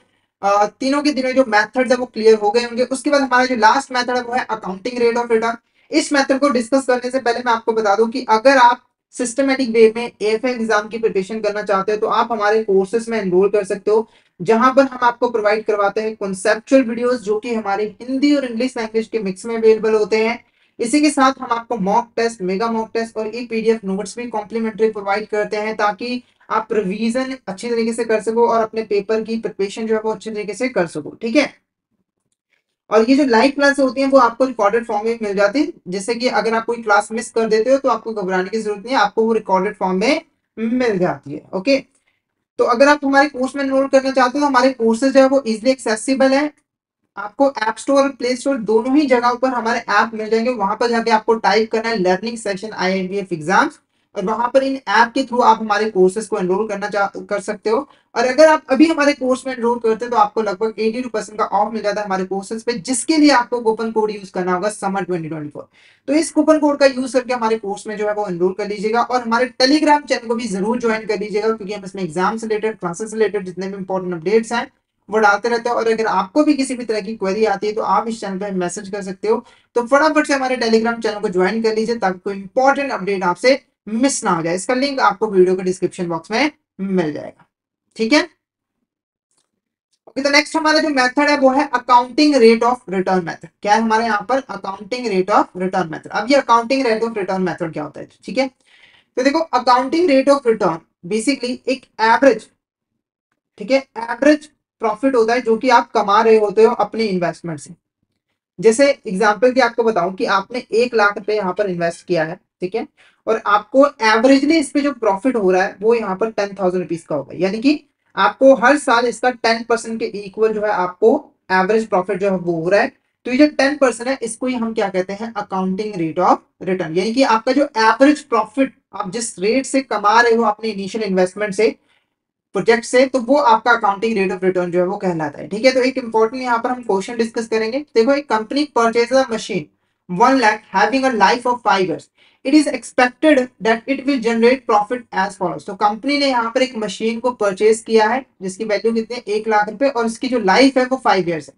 तीनों के तीनों जो मेथड्स है वो क्लियर हो गए होंगे। उसके बाद हमारा जो लास्ट मेथड है वो है अकाउंटिंग रेट ऑफ रिटर्न। इस मेथड को डिस्कस करने से पहले मैं आपको बता दूं कि अगर आप सिस्टमेटिक वे में एएफएल एग्जाम की प्रिपरेशन करना चाहते हो तो आप हमारे कोर्सेज में एनरोल कर सकते हो, जहां पर हम आपको प्रोवाइड करवाते हैं कॉन्सेप्चुअल वीडियोस जो कि हमारे हिंदी और इंग्लिश लैंग्वेज के मिक्स में अवेलेबल होते हैं। इसी के साथ हम आपको mock test, mega mock test और एक पीडीएफ नोट्स भी कॉम्प्लीमेंट्री प्रोवाइड करते हैं, ताकि आप रिवीजन अच्छी तरीके से कर सको और अपने पेपर की प्रिपरेशन जो है वो अच्छी तरीके से कर सको, ठीक है। और ये जो लाइव क्लास होती है वो आपको रिकॉर्डेड फॉर्म में मिल जाती है, जैसे कि अगर आप कोई क्लास मिस कर देते हो तो आपको घबराने की जरूरत नहीं है, आपको वो रिकॉर्डेड फॉर्म में मिल जाती है। ओके, तो अगर आप हमारे कोर्स में एनरोल करना चाहते हो तो हमारे कोर्सेज जो है वो इजिली एक्सेसिबल है। आपको ऐप स्टोर और प्ले स्टोर दोनों ही जगहों पर हमारे ऐप मिल जाएंगे। वहां पर जाके आपको टाइप करना है लर्निंग सेशन आईआईटीएफ एग्जाम्स, और वहां पर इन ऐप के थ्रू आप हमारे कोर्सेज को एनरोल कर सकते हो। और अगर आप अभी हमारे कोर्स में एनरोल करते हैं तो आपको लगभग 82% का ऑफ मिल जाता है हमारे कोर्सेज पे, जिसके लिए आपको कूपन कोड यूज करना होगा समर 2024। तो इस कूपन कोड का यूज करके हमारे कोर्स में जो है वो एनरोल कर लीजिएगा, और हमारे टेलीग्राम चैनल को भी जरूर ज्वाइन कर लीजिएगा, क्योंकि हम इसमें एग्जाम से रिलेटेड, क्लासेस से रिलेटेड जितने भी इंपॉर्टेंट अपडेट्स हैं वो डालते रहते हैं। और अगर आपको भी किसी भी तरह की क्वेरी आती है तो आप इस चैनल पे मैसेज कर सकते हो। तो फटाफट से हमारे टेलीग्राम चैनल को ज्वाइन कर लीजिए, ताकि कोई इंपॉर्टेंट अपडेट आपसे मिस ना हो जाए। इसका लिंक आपको वीडियो के डिस्क्रिप्शन बॉक्स में मिल जाएगा, ठीक है। ओके, तो नेक्स्ट हमारा जो मेथड है वो है accounting rate of return method. क्या है हमारे यहाँ पर, accounting rate of return method. अब ये accounting rate of return method क्या होता है, ठीक है। तो देखो, accounting rate of return basically एक एवरेज, ठीक है, एवरेज प्रॉफिट होता है जो कि आप कमा रहे होते हो अपने इन्वेस्टमेंट से। जैसे एग्जांपल की आपको बताऊं कि आपने 1 लाख रुपए यहाँ पर इन्वेस्ट किया है, ठीक है, और आपको एवरेजली इस पे जो प्रॉफिट हो रहा है वो यहाँ पर 10,000 रुपीज का होगा, यानी कि आपको हर साल इसका 10% के इक्वल जो है आपको एवरेज प्रॉफिट जो है वो हो रहा है। तो ये जो 10% है इसको ही हम क्या कहते हैं, अकाउंटिंग रेट ऑफ रिटर्न, यानी कि आपका जो एवरेज प्रॉफिट आप जिस रेट से कमा रहे हो अपने इनिशियल इन्वेस्टमेंट से, प्रोजेक्ट से, तो वो आपका अकाउंटिंग रेट ऑफ रिटर्न जो है वो कहलाता है, ठीक है। तो एक इंपॉर्टेंट यहाँ पर हम क्वेश्चन डिस्कस करेंगे। देखो, एक company purchase a machine 1 lakh having a life of 5 years, it is expected that it will generate profit as follows. तो कंपनी ने यहाँ पर एक मशीन को परचेज किया है जिसकी वैल्यू कितनी है, 1 लाख रुपए, और इसकी जो लाइफ है वो 5 years है।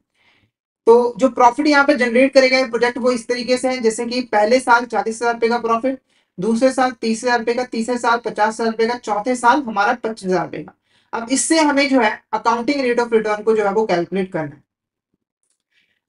तो जो प्रॉफिट यहाँ पे जनरेट करेगा ये प्रोजेक्ट वो इस तरीके से है, जैसे कि पहले साल 40,000 रुपए का प्रॉफिट, दूसरे साल 30,000 रुपए का, तीसरे साल 50,000 रुपए का, चौथे साल हमारा 25,000 रुपए का। अब इससे हमें जो है अकाउंटिंग रेट ऑफ रिटर्न को जो है वो कैलकुलेट करना है।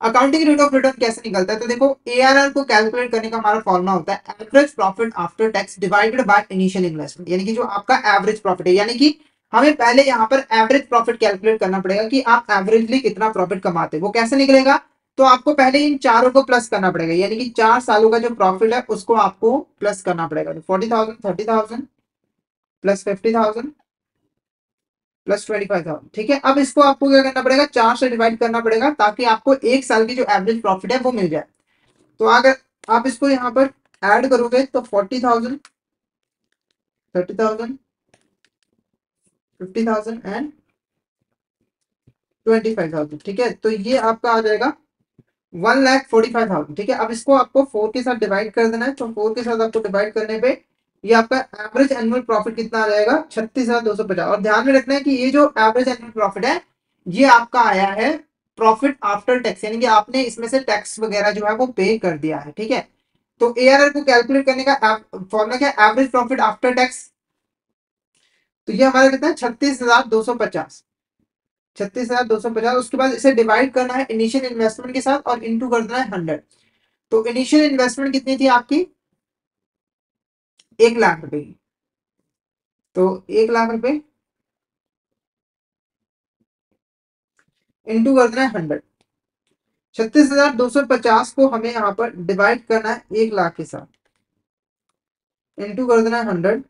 अकाउंटिंग रेट ऑफ रिटर्न कैसे निकलता है, तो देखो, एआरआर को कैलकुलेट करने का हमारा फॉर्मूला होता है average profit after tax divided by initial investment, यानी कि जो आपका एवरेज प्रॉफिट है, यानी कि हमें पहले यहाँ पर एवरेज प्रॉफिट कैलकुलेट करना पड़ेगा कि आप एवरेजली कितना प्रॉफिट कमाते हैं। वो कैसे निकलेगा, तो आपको पहले इन चारों को प्लस करना पड़ेगा, यानी कि 4 सालों का जो प्रॉफिट है उसको आपको प्लस करना पड़ेगा। तो 40,000, 30,000 प्लस 50,000 प्लस 25,000। ठीक है, अब इसको आपको क्या करना पड़ेगा, 4 से डिवाइड करना पड़ेगा ताकि आपको एक साल की जो एवरेज प्रॉफिट है वो मिल जाए। तो अगर आप इसको यहाँ पर ऐड करोगे तो 40,000, 30,000, 50,000 एंड 25,000। ठीक है, तो ये आपका आ जाएगा 1,45,000। ठीक है, अब इसको आपको 4 के साथ डिवाइड कर देना है। तो 4 के साथ आपको डिवाइड करने पे ये आपका एवरेज एनुअल प्रॉफिट कितना आ जाएगा, 36,250। और ध्यान में रखना है कि ये जो एवरेज एनुअल प्रॉफिट है ये आपका आया है प्रॉफिट आफ्टर टैक्स, यानी कि आपने इसमें से टैक्स वगैरह जो है वो पे कर दिया है। ठीक है, तो एआरआर को कैलकुलेट करने का फॉर्मूला क्या है, एवरेज प्रॉफिट आफ्टर टैक्स। तो ये हमारा कितना है, 36,250। 36,250। उसके बाद इसे डिवाइड करना है इनिशियल इन्वेस्टमेंट के साथ और इनटू कर देना है 100। तो इनिशियल इन्वेस्टमेंट कितनी थी आपकी, 1,00,000 रुपए की। तो 1,00,000 रुपए इंटू कर देना है 100। 36,250 को हमें यहाँ पर डिवाइड करना है 1,00,000 के साथ, इंटू कर देना है 100।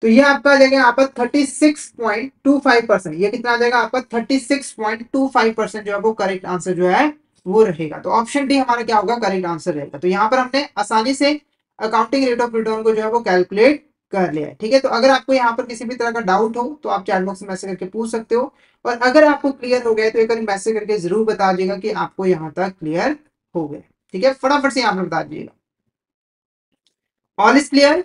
तो ये आपका आ जाएगा यहाँ पर 36.25%। ये कितना आ जाएगा आपका 36.25% जो है वो करेक्ट आंसर जो है वो रहेगा। तो ऑप्शन डी हमारा क्या होगा, करेक्ट आंसर रहेगा। तो यहाँ पर हमने आसानी से अकाउंटिंग रेट ऑफ रिटर्न को जो है वो कैलकुलेट कर लिया है। ठीक है, तो अगर आपको यहाँ पर किसी भी तरह का डाउट हो तो आप चैट बॉक्स में मैसेज करके पूछ सकते हो। और अगर आपको क्लियर हो गया तो एक बार मैसेज करके जरूर बता दीजिएगा कि आपको यहाँ तक क्लियर हो गया। ठीक है, फटाफट से यहाँ पर बता दीजिएगा। All is clear.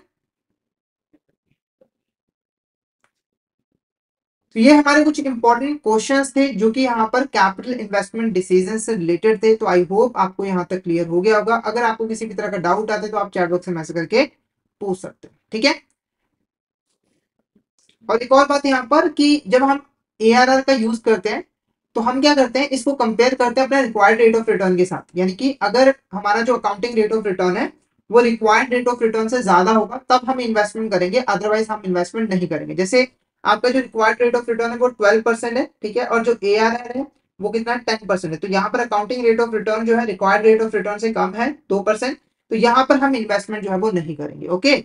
तो ये हमारे कुछ इंपॉर्टेंट क्वेश्चंस थे जो कि यहाँ पर कैपिटल इन्वेस्टमेंट डिसीजन से रिलेटेड थे। तो आई होप आपको यहाँ तक क्लियर हो गया होगा। अगर आपको किसी भी तरह का डाउट आता है तो आप चैट बॉक्स में मैसेज करके पूछ सकते हो। ठीक है, और एक और बात यहाँ पर कि जब हम एआरआर का यूज करते हैं तो हम क्या करते हैं, इसको कंपेयर करते हैं अपने रिक्वायर्ड रेट ऑफ रिटर्न के साथ। यानी कि अगर हमारा जो अकाउंटिंग रेट ऑफ रिटर्न है वो रिक्वायर्ड रेट ऑफ रिटर्न से ज्यादा होगा तब हम इन्वेस्टमेंट करेंगे, अदरवाइज हम इन्वेस्टमेंट नहीं करेंगे। जैसे आपका जो रिक्वायर्ड रेट ऑफ रिटर्न है वो 12% है। ठीक है, और जो एआरआर है वो कितना 10% है। तो यहाँ पर अकाउंटिंग रेट ऑफ रिटर्न जो है रिक्वायर्ड रेट ऑफ रिटर्न से कम है 2%। तो यहाँ पर हम इन्वेस्टमेंट जो है वो नहीं करेंगे। ओके,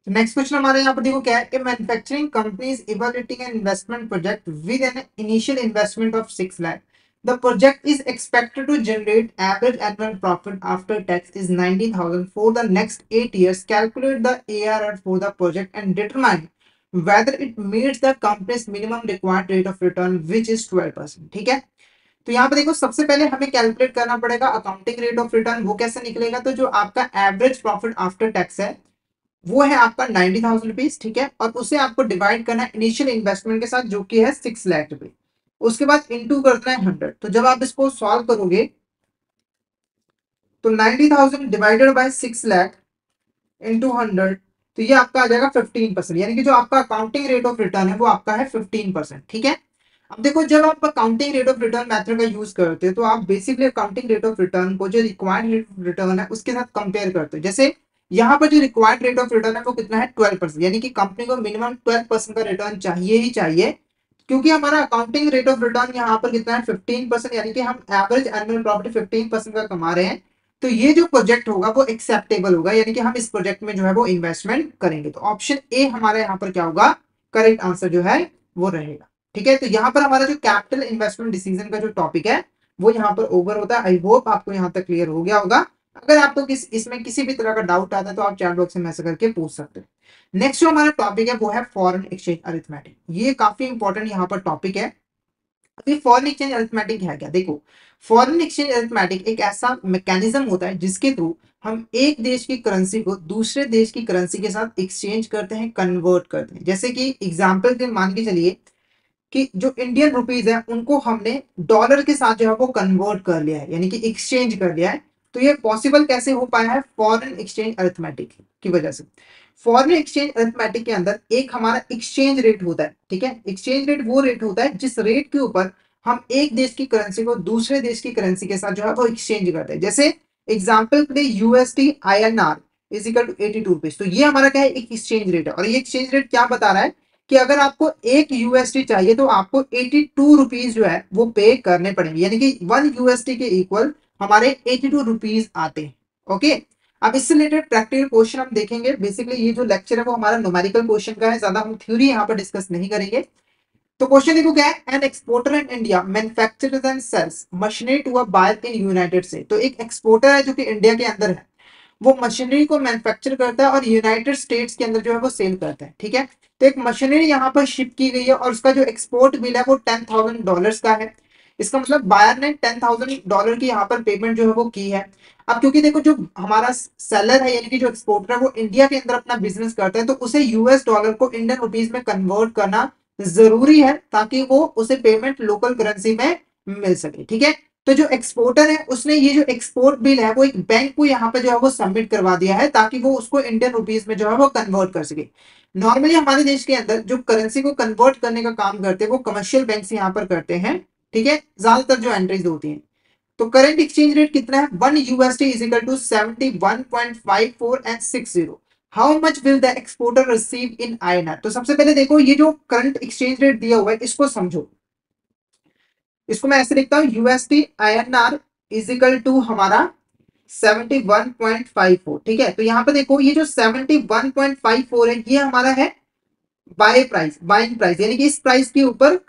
नेक्स्ट क्वेश्चन हमारे यहाँ पर देखो क्या है, manufacturing company is evaluating an investment project with an initial investment of 6 lakh. The project is expected to generate average annual profit after tax is 90,000 for the next 8 years. Calculate the ARR for the project and determine whether it meets the company's minimum required rate of return which is 12%। ठीक है, तो यहाँ पे देखो सबसे पहले हमें calculate करना पड़ेगा अकाउंटिंग रेट ऑफ रिटर्न। वो कैसे निकलेगा, तो जो आपका एवरेज प्रॉफिट आफ्टर टैक्स है वो है आपका 90,000 रुपीज। ठीक है, और उसे आपको डिवाइड करना है इनिशियल इन्वेस्टमेंट के साथ जो कि है 6 लाख रुपए। उसके बाद इंटू करना है 100। तो जब आप इसको सॉल्व करोगे तो 90,000 डिवाइडेड बाय 6 लाख इंटू 100, तो ये आपका आ जाएगा 15%। यानी कि जो आपका अकाउंटिंग रेट ऑफ रिटर्न है वो आपका है 15%। ठीक है, अब देखो जब आप accounting rate of return method का यूज करते हो तो आप basically accounting rate of return को जो रिक्वायर्ड रेट ऑफ रिटर्न है उसके साथ कंपेयर करते हो। जैसे यहाँ पर जो रिक्वायर्ड रेट ऑफ रिटर्न है वो कितना है 12%, यानी कि कंपनी को मिनिमम 12% का रिटर्न चाहिए ही चाहिए। क्योंकि हमारा अकाउंटिंग रेट ऑफ रिटर्न यहाँ पर कितना है 15%, यानी कि हम एवरेज एनुअल प्रॉफिट 15% का कमा रहे हैं। तो ये जो प्रोजेक्ट होगा वो एक्सेप्टेबल होगा, यानी कि हम इस प्रोजेक्ट में जो है वो इन्वेस्टमेंट करेंगे। तो ऑप्शन ए हमारा यहाँ पर क्या होगा, करेक्ट आंसर जो है वो रहेगा। ठीक है, तो यहाँ पर हमारा जो कैपिटल इन्वेस्टमेंट डिसीजन का जो टॉपिक है वो यहाँ पर ओवर होता है। आई होप आपको यहाँ तक क्लियर हो गया होगा। अगर आपको इसमें किसी भी तरह का डाउट आता है तो आप चैट बॉक्स में मैसेज करके पूछ सकते हैं। नेक्स्ट जो हमारा टॉपिक है वो है फॉरेन एक्सचेंज अरिथमेटिक। ये काफी इंपॉर्टेंट यहाँ पर टॉपिक है। अभी फॉरेन एक्सचेंज अरिथमेटिक है क्या, देखो फॉरेन एक्सचेंज अरिथमेटिक एक ऐसा मैकेनिज्म होता है जिसके थ्रू हम एक देश की करेंसी को दूसरे देश की करेंसी के साथ एक्सचेंज करते हैं, कन्वर्ट करते हैं। जैसे कि एग्जांपल के मान के चलिए कि जो इंडियन रुपीज है उनको हमने डॉलर के साथ जो है वो कन्वर्ट कर लिया है, यानी कि एक्सचेंज कर लिया है। तो ये पॉसिबल कैसे हो पाया है, फॉरेन एक्सचेंज अरिथमेटिक की वजह से। फॉरेन एक्सचेंज अरिथमेटिक के अंदर एक हमारा एक्सचेंज रेट होता है। ठीक है, एक्सचेंज रेट वो रेट होता है जिस रेट के ऊपर हम एक देश की करेंसी को दूसरे देश की करेंसी के साथ जो है वो एक्सचेंज करते हैं। जैसे एग्जाम्पल के लिए USD INR is equal to 82 rupees. तो ये हमारा क्या है, एक एक्सचेंज रेट है। और ये एक्सचेंज रेट क्या बता रहा है कि अगर आपको 1 USD चाहिए तो आपको 82 रुपीज जो है वो पे करने पड़ेंगे, यानी कि 1 USD के इक्वल हमारे 82 रुपीज आते हैं। ओके, अब इससे रिलेटेड प्रैक्टिकल क्वेश्चन हम देखेंगे। बेसिकली ये जो लेक्चर है वो हमारा न्यूमेरिकल क्वेश्चन का है, ज्यादा हम थ्योरी यहाँ पर डिस्कस नहीं करेंगे। तो क्वेश्चन देखो क्या है, an exporter in India manufactures and sells machinery to a buyer in United State. तो एक एक्सपोर्टर है जो कि इंडिया के अंदर है, वो मशीनरी को मैन्युफैक्चर करता है और यूनाइटेड स्टेट्स के अंदर जो है वो सेल करता है। ठीक है, तो एक मशीनरी यहाँ पर शिप की गई है और उसका जो एक्सपोर्ट बिल है वो $10,000 का है। इसका मतलब बायर ने $10,000 की यहाँ पर पेमेंट जो है वो की है। अब क्योंकि देखो जो हमारा सेलर है यानी कि जो एक्सपोर्टर है वो इंडिया के अंदर अपना बिजनेस करता है, तो उसे यूएस डॉलर को इंडियन रुपीज में कन्वर्ट करना जरूरी है ताकि वो उसे पेमेंट लोकल करेंसी में मिल सके। ठीक है, तो जो एक्सपोर्टर है उसने ये जो एक्सपोर्ट बिल है वो एक बैंक को यहाँ पे जो है वो सबमिट करवा दिया है ताकि वो उसको इंडियन रुपीज में जो है वो कन्वर्ट कर सके। नॉर्मली हमारे देश के अंदर जो करेंसी को कन्वर्ट करने का काम करते हैं वो कमर्शियल बैंक से यहाँ पर करते हैं। ठीक है, ज्यादातर जो एंट्रीज होती हैं। तो करंट एक्सचेंज रेट कितना है, 1 USD is equal to 71.54 and 60। How much will the exporter receive in INR। तो सबसे पहले देखो ये जो करंट एक्सचेंज रेट दिया हुआ है इसको समझो। इसको मैं ऐसे लिखता हूं, USD/INR इज इक्वल टू हमारा 71.54। ठीक है, तो यहाँ पे देखो ये जो 71.54 है ये हमारा है बाय प्राइस, बाइंग प्राइस, यानी कि इस प्राइस के ऊपर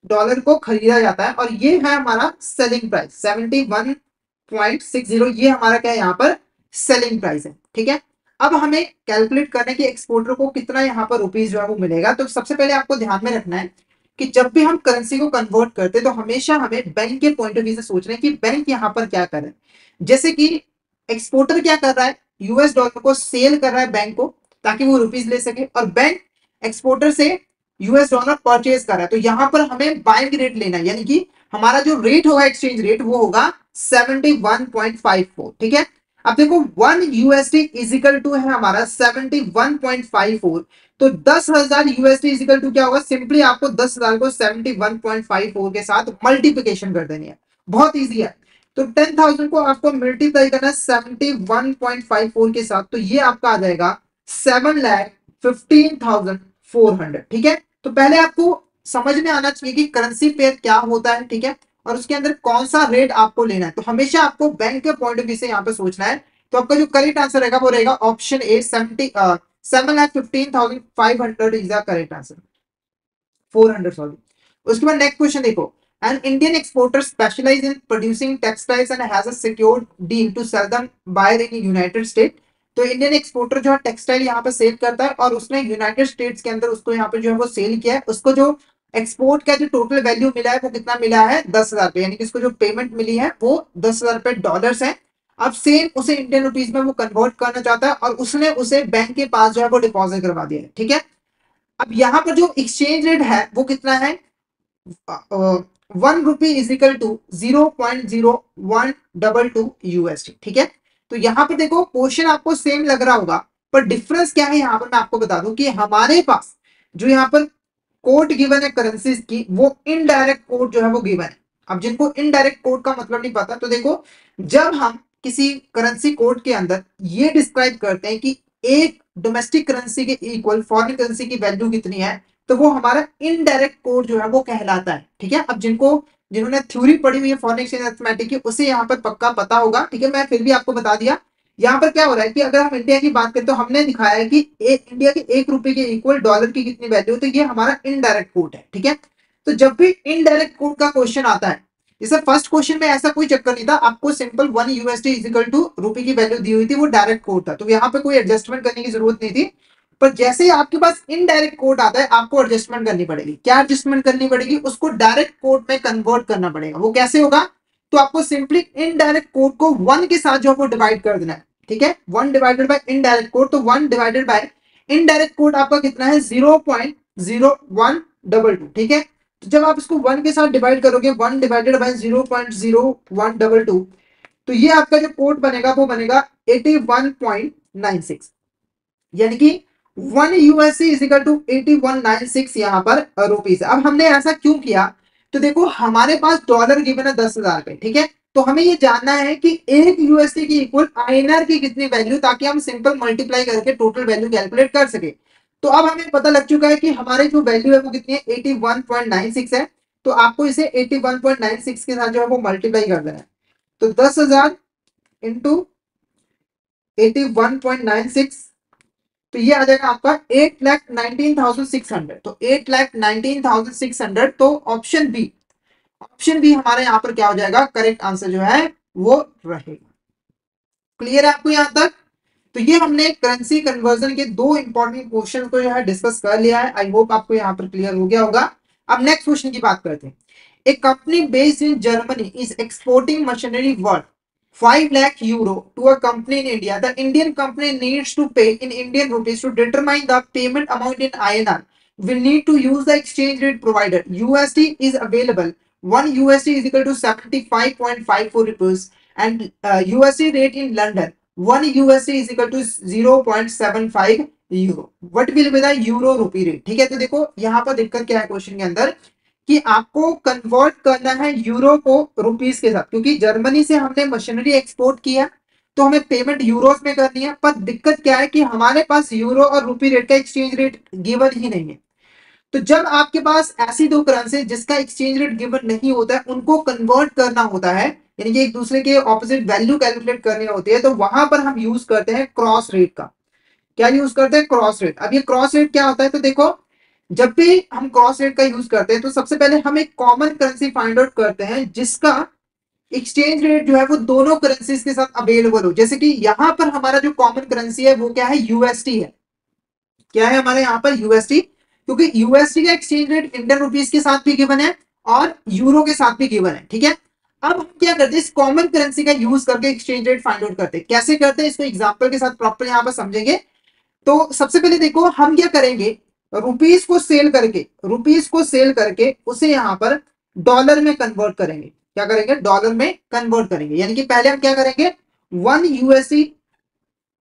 डॉलर को खरीदा जाता है, और ये है हमारा सेलिंग प्राइस 71.60। ये हमारा क्या है यहाँ पर सेलिंग प्राइस है। ठीक है, अब हमें कैलकुलेट करना है कि एक्सपोर्टर को कितना यहाँ पर रुपीज जो है वो मिलेगा। तो सबसे पहले आपको ध्यान में रखना है कि जब भी हम करेंसी को कन्वर्ट करते हैं तो हमेशा हमें बैंक के पॉइंट ऑफ व्यू से सोचना है कि बैंक यहाँ पर क्या कर रहा है। जैसे कि एक्सपोर्टर क्या कर रहा है, यूएस डॉलर को सेल कर रहा है बैंक को ताकि वो रुपीज ले सके, और बैंक एक्सपोर्टर से यूएस डॉलर परचेज कर रहा है। तो यहाँ पर हमें बाइंग रेट लेना है, यानी कि हमारा जो रेट होगा एक्सचेंज रेट वो होगा 71.54। ठीक है, अब देखो 1 USD इजिकल टू है हमारा 71.54। तो 10,000 USD इजिकल टू क्या होगा, सिंपली आपको 10,000 को 71.54 के साथ मल्टीप्लीकेशन कर देनी है। बहुत ईजी है। तो 10,000 को आपको मल्टीप्लाई करना है 71.54 के साथ, तो ये आपका आ जाएगा 7,15,400। ठीक है, तो पहले आपको समझ में आना चाहिए कि करेंसी पेयर क्या होता है। ठीक है, और उसके अंदर कौन सा रेट आपको लेना है। तो हमेशा आपको बैंक के पॉइंट ऑफ व्यू से यहाँ पे सोचना है। तो आपका जो करेक्ट आंसर रहेगा वो रहेगा option A, 7,15,500 is the correct answer, 400 sorry. उसके बाद नेक्स्ट क्वेश्चन देखो, an Indian exporter specialise in producing textiles and has a secured deal to sell them buyer in United State. तो इंडियन एक्सपोर्टर जो है textile यहाँ पे cell करता है और उसने यूनाइटेड स्टेट्स के अंदर उसको यहाँ पे जो है वो सेल किया है। उसको जो एक्सपोर्ट का जो टोटल वैल्यू मिला है वो कितना मिला है, 10,000 रुपए, यानी कि इसको जो पेमेंट मिली है वो 10,000 रुपए डॉलर्स है। अब सेम उसे इंडियन रुपीज में वो कन्वर्ट करना चाहता है और उसने उसे बैंक के पास जो है वो डिपॉजिट करवा दिया है। ठीक है, अब यहाँ पर जो एक्सचेंज रेट है वो कितना है, 1 rupee is equal to 0.0122 USD। ठीक है, तो यहाँ पर देखो क्वेश्चन आपको सेम लग रहा होगा, पर डिफरेंस क्या है यहाँ पर मैं आपको बता दूं कि हमारे पास जो यहाँ पर कोड गिवन है करेंसीज की वो इनडायरेक्ट कोड जो है वो गिवन है। अब जिनको इनडायरेक्ट कोड का मतलब नहीं पता, तो देखो जब हम किसी करेंसी कोड के अंदर ये डिस्क्राइब करते हैं कि एक डोमेस्टिक करेंसी के इक्वल फॉरेन करेंसी की वैल्यू कितनी है, तो वो हमारा इनडायरेक्ट कोड जो है वो कहलाता है। ठीक है, अब जिन्होंने थ्योरी पढ़ी हुई है फॉरेन एक्सचेंज अरिथमेटिक की उसे यहाँ पर पक्का पता होगा। ठीक है, मैं फिर भी आपको बता दिया। यहाँ पर क्या हो रहा है कि अगर हम इंडिया की बात करें तो हमने दिखाया है कि इंडिया के 1 रुपए के इक्वल डॉलर की कितनी वैल्यू, तो ये हमारा इनडायरेक्ट कोड है। ठीक है, तो जब भी इनडायरेक्ट कोड का क्वेश्चन आता है, जैसे फर्स्ट क्वेश्चन में ऐसा कोई चक्कर नहीं था, आपको सिंपल 1 USD इजिकल टू रुपए की वैल्यू दी हुई थी, वो डायरेक्ट कोड था, तो यहाँ पे कोई एडजस्टमेंट करने की जरूरत नहीं थी। पर जैसे ही आपके पास इनडायरेक्ट कोड आता है आपको एडजस्टमेंट करनी पड़ेगी। क्या एडजस्टमेंट करनी पड़ेगी, उसको डायरेक्ट कोड में कन्वर्ट करना पड़ेगा। वो कैसे होगा, तो आपको सिंपली इनडायरेक्ट कोड को 1 के साथ जो है वो डिवाइड कर देना है। ठीक है, 1 डिवाइडेड बाय इनडायरेक्ट कोड, तो 1 डिवाइडेड बाय इनडायरेक्ट कोड आपका कितना है 0.0122। ठीक है, तो जब आप इसको 1 के साथ डिवाइड करोगे, 1 डिवाइडेड बाय 0.0122, तो ये आपका जो कोड बनेगा वो बनेगा 81.96, यानी कि 1 USD इज इक्वल टू 8196 यहाँ पर रुपीज। अब हमने ऐसा क्यों किया, तो देखो हमारे पास डॉलर गिवन है 10,000 पे। ठीक है, तो हमें ये जानना है कि 1 USD की इक्वल INR की कितनी वैल्यू, ताकि हम सिंपल मल्टीप्लाई करके टोटल वैल्यू कैलकुलेट कर सके। तो अब हमें पता लग चुका है कि हमारी जो वैल्यू है वो कितनी है, 81.96 है। तो आपको इसे 81.96 के साथ जो है वो मल्टीप्लाई कर देना है। तो 10,000 इंटू 81.96, तो ये आ जाएगा आपका 8,19,600। तो 8,19,600, तो ऑप्शन बी हमारे यहाँ पर क्या हो जाएगा, करेक्ट आंसर जो है वो रहेगा। क्लियर है आपको यहाँ तक? तो ये हमने करेंसी कन्वर्जन के दो इंपॉर्टेंट क्वेश्चन को जो है डिस्कस कर लिया है। आई होप आपको यहाँ पर क्लियर हो गया होगा। अब नेक्स्ट क्वेश्चन की बात करते हैं। A company based in Germany is exporting machinery worth 5 lakh euro to a company in India. The Indian company needs to pay in Indian rupees. To determine the payment amount in INR, we need to use the exchange rate provided. USD is available. 1 USD is equal to 75.54 rupees, and USD rate in London, 1 USD is equal to 0.75 euro. What will be the euro rupee rate? ठीक है, तो देखो यहाँ पर दिक्कत क्या है question के अंदर, कि आपको कन्वर्ट करना है यूरो को रुपीस के साथ, क्योंकि जर्मनी से हमने मशीनरी एक्सपोर्ट किया तो हमें पेमेंट यूरोस में करनी है। पर दिक्कत क्या है कि हमारे पास यूरो और रुपी रेट का एक्सचेंज रेट गिवन ही नहीं है। तो जब आपके पास ऐसी दो करेंसी जिसका एक्सचेंज रेट गिवन नहीं होता है, उनको कन्वर्ट करना होता है, यानी कि एक दूसरे के ऑपोजिट वैल्यू कैलकुलेट करनी होती है, तो वहां पर हम यूज करते हैं क्रॉस रेट का। क्या यूज करते हैं? Cross rate. अब ये क्रॉस रेट क्या होता है, तो देखो जब भी हम क्रॉस रेट का यूज करते हैं तो सबसे पहले हम एक कॉमन करेंसी फाइंड आउट करते हैं जिसका एक्सचेंज रेट जो है वो दोनों करेंसीज के साथ अवेलेबल हो। जैसे कि यहां पर हमारा जो कॉमन करेंसी है वो क्या है, यूएसटी है। क्या है हमारे यहाँ पर? यूएसटी। क्योंकि यूएसटी का एक्सचेंज रेट इंडियन रुपीज के साथ भी गिवन है और यूरो के साथ भी गिवन है। ठीक है, अब हम क्या करते हैं, इस कॉमन करेंसी का यूज करके एक्सचेंज रेट फाइंड आउट करते हैं। कैसे करते हैं इसको एग्जांपल के साथ प्रॉपर यहाँ पर समझेंगे। तो सबसे पहले देखो हम क्या करेंगे, रुपीस को सेल करके उसे यहां पर डॉलर में कन्वर्ट करेंगे। क्या करेंगे? डॉलर में कन्वर्ट करेंगे। यानी कि पहले हम क्या करेंगे, 1 यूएसडी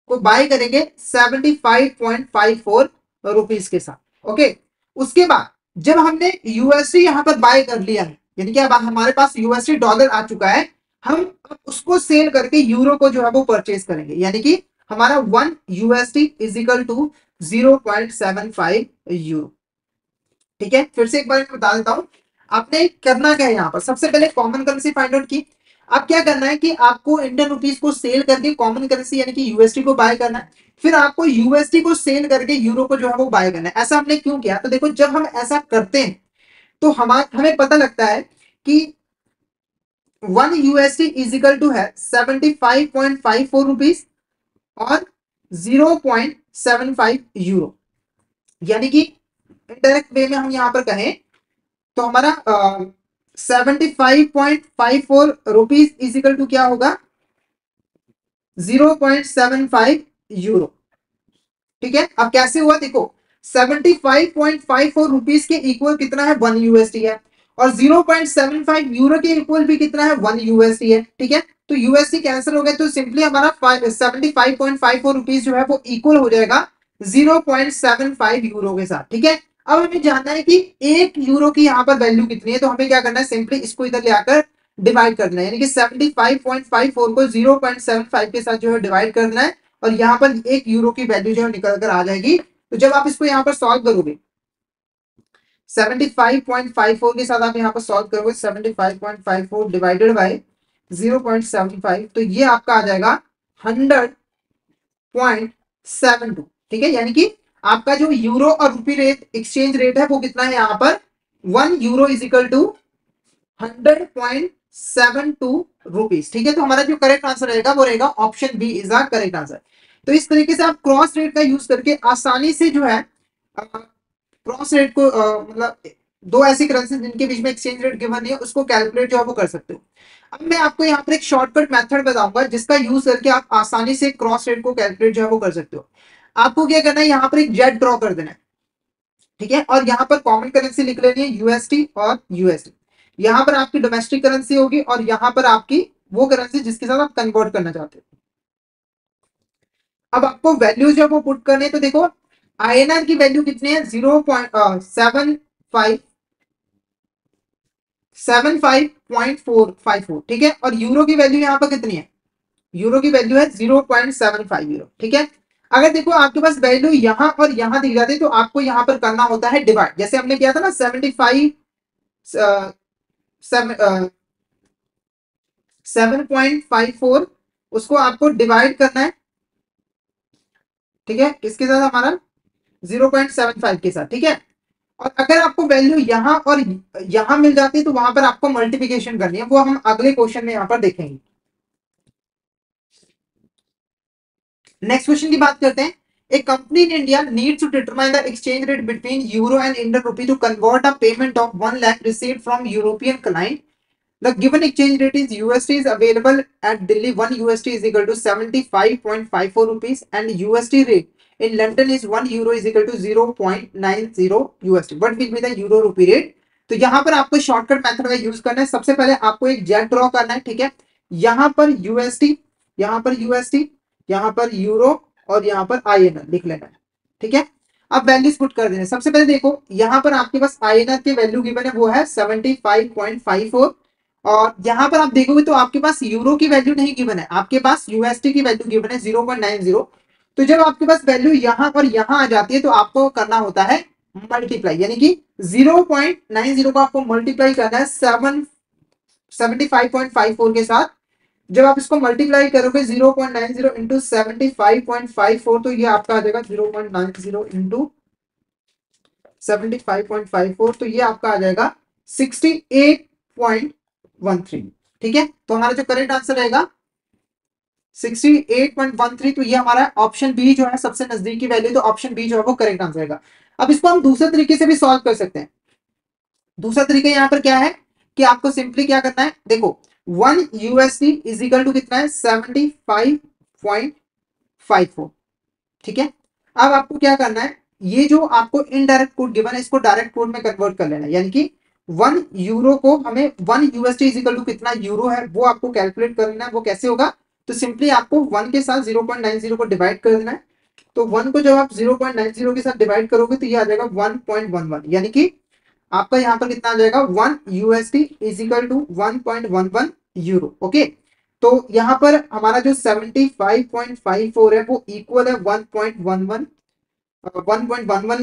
को बाय करेंगे 75.54 रुपीस के साथ। ओके, उसके बाद जब हमने यूएसडी यहां पर बाय कर लिया है, यानी कि अब हमारे पास यूएसडी डॉलर आ चुका है, हम उसको सेल करके यूरो को जो है वो परचेज करेंगे। यानी कि हमारा 1 USD is equal to 0.75 euro. ठीक है, फिर से एक बार मैं बता देता हूं। आपने करना क्या है, यहाँ पर सबसे पहले कॉमन करेंसी फाइंड आउट की। अब क्या करना है कि आपको इंडियन रुपीस को सेल करके कॉमन करेंसी यानी कि यूएसडी को बाय करना है। फिर आपको यूएसडी को सेल करके यूरो को जो है वो बाय करना है। ऐसा हमने क्यों किया, तो देखो जब हम ऐसा करते हैं तो हमें पता लगता है कि 1 यूएसडी इज इक्वल टू है 75.54 रुपीज और 0.75 यूरो। यानी कि इनडायरेक्ट वे में हम यहां पर कहें तो हमारा 75.54 रुपीज इज इक्वल टू क्या होगा, 0.75 यूरो। ठीक है, अब कैसे हुआ देखो, 75.54 रुपीज के इक्वल कितना है, 1 यूएसडी है, और 0.75 यूरो के इक्वल भी कितना है, 1 यूएसडी है। ठीक है, तो यूएसडी कैंसिल हो गए, तो सिंपली हमारा 75.54 रुपीज जो है वो इक्वल हो जाएगा 0.75 यूरो के साथ। ठीक है, अब हमें जानना है कि 1 यूरो की यहाँ पर वैल्यू कितनी है, तो हमें क्या करना है, सिंपली इसको इधर ले आकर डिवाइड करना है। यानी कि 75.54 को 0.75 के साथ जो है डिवाइड करना है, और यहाँ पर 1 यूरो की वैल्यू जो है निकल कर आ जाएगी। तो जब आप इसको यहाँ पर सॉल्व करोगे 75.54 के साथ आप यहाँ पर सॉल्व करोगे 75.54 डिवाइडेड बाय 0.75, तो ये आपका आ जाएगा 100.72। ठीक है, यानी कि आपका जो यूरो और रुपी रेट एक्सचेंज रेट है वो कितना है, यहाँ पर 1 euro is equal to 100.72 rupees. ठीक है, तो हमारा जो करेक्ट आंसर रहेगा वो रहेगा option B is the correct answer. तो इस तरीके से आप क्रॉस रेट का यूज करके आसानी से जो है क्रॉस रेट को मतलब दो ऐसी करेंसी जिनके बीच में एक्सचेंज रेट गिवन नहीं है उसको कैलकुलेट जो है वो कर सकते हो। अब मैं आपको यहाँ पर एक शॉर्टकट मेथड बताऊंगा जिसका यूज करके आप आसानी से क्रॉस रेट को कैलकुलेट जो है वो कर सकते हो। आपको क्या करना है, यहाँ पर एक जेड ड्रॉ कर देना है। ठीक है, और यहाँ पर कॉमन करेंसी लिख लेनी है यूएसटी और यूएसडी। यहाँ पर आपकी डोमेस्टिक करेंसी होगी और यहाँ पर आपकी वो करेंसी जिसके साथ आप कन्वर्ट करना चाहते हो। अब आपको वैल्यू जो है वो पुट करनी है, तो देखो आईएनआर की वैल्यू कितनी है, 0.75.454। ठीक है, और यूरो की वैल्यू यहाँ पर कितनी है, यूरो की वैल्यू है 0.75 यूरो। ठीक है, अगर देखो आपके पास वैल्यू यहां और यहां दिख जाती है तो आपको यहां पर करना होता है डिवाइड, जैसे हमने किया था ना 75 7.54 उसको आपको डिवाइड करना है, ठीक है, किसके साथ, हमारा 0.75 के साथ, ठीक है। और अगर आपको वैल्यू यहां और यहां मिल जाती है तो वहां पर आपको मल्टीप्लिकेशन करनी है, वो हम अगले क्वेश्चन में यहां पर देखेंगे। नेक्स्ट क्वेश्चन की बात करते हैं। A company in India needs to determine the exchange rate between euro and Indian rupee to convert a payment of 1 lakh received from European client. The given exchange rate is USD is available at Delhi. 1 USD is equal to 75.54 rupees and USD rate in London is 1 euro is equal to 0.90 USD. What will be the euro rupee rate? तो यहाँ पर आपको shortcut method का use करना है। सबसे पहले आपको एक जेट ड्रॉ करना है, ठीक है। यहाँ पर यूएसडी, यहाँ पर यूएसडी, यहाँ पर यूरो और यहाँ पर आईएनआर लिख लेना है, ठीक है। अब वैल्यूज पुट कर देना। सबसे पहले देखो यहाँ पर आपके पास आईएनआर की वैल्यू गिवन है, वो है 75.54 और यहाँ पर आप देखोगे तो आपके पास यूरो की वैल्यू नहीं गिवन है, आपके पास यूएसडी की वैल्यू गिवन है 0.90। तो जब आपके पास वैल्यू यहाँ और यहाँ आ जाती है तो आपको करना होता है मल्टीप्लाई, यानी कि 0.90 को आपको मल्टीप्लाई करना है 75.54 के साथ। जब आप इसको मल्टीप्लाई करोगे 0.90 इंटू 75.54 तो ये आपका आ जाएगा 0.90 इंटू 75.54 तो ये आपका आ जाएगा 68.13, ठीक है। तो हमारा जो करेक्ट आंसर रहेगा 68.13, तो ये हमारा ऑप्शन बी जो है सबसे नजदीकी वैल्यू, तो ऑप्शन बी जो है वो करेक्ट आंसर रहेगा। अब इसको हम दूसरे तरीके से भी सॉल्व कर सकते हैं। दूसरा तरीका यहाँ पर क्या है कि आपको सिंपली क्या करना है, देखो 1 यूएसडी इज इक्वल टू कितना है 75.54, ठीक है। अब आपको क्या करना है, ये जो आपको इनडायरेक्ट कोड गिवन है इसको डायरेक्ट कोड में कन्वर्ट कर लेना है, यानी कि 1 यूरो को हमें 1 यूएसडी इज इक्वल टू कितना यूरो है वो आपको कैलकुलेट करना है। वो कैसे होगा, तो सिंपली आपको 1 के साथ 0.90 को डिवाइड कर देना है। तो 1 को जब आप 0.90 के साथ डिवाइड करोगे तो ये आ जाएगा 1.11, यानी कि आपका यहाँ पर कितना आ जाएगा 1 USD is equal to 1.11 euro, okay. तो यहाँ पर हमारा जो 75.54 है वो इक्वल है 1.11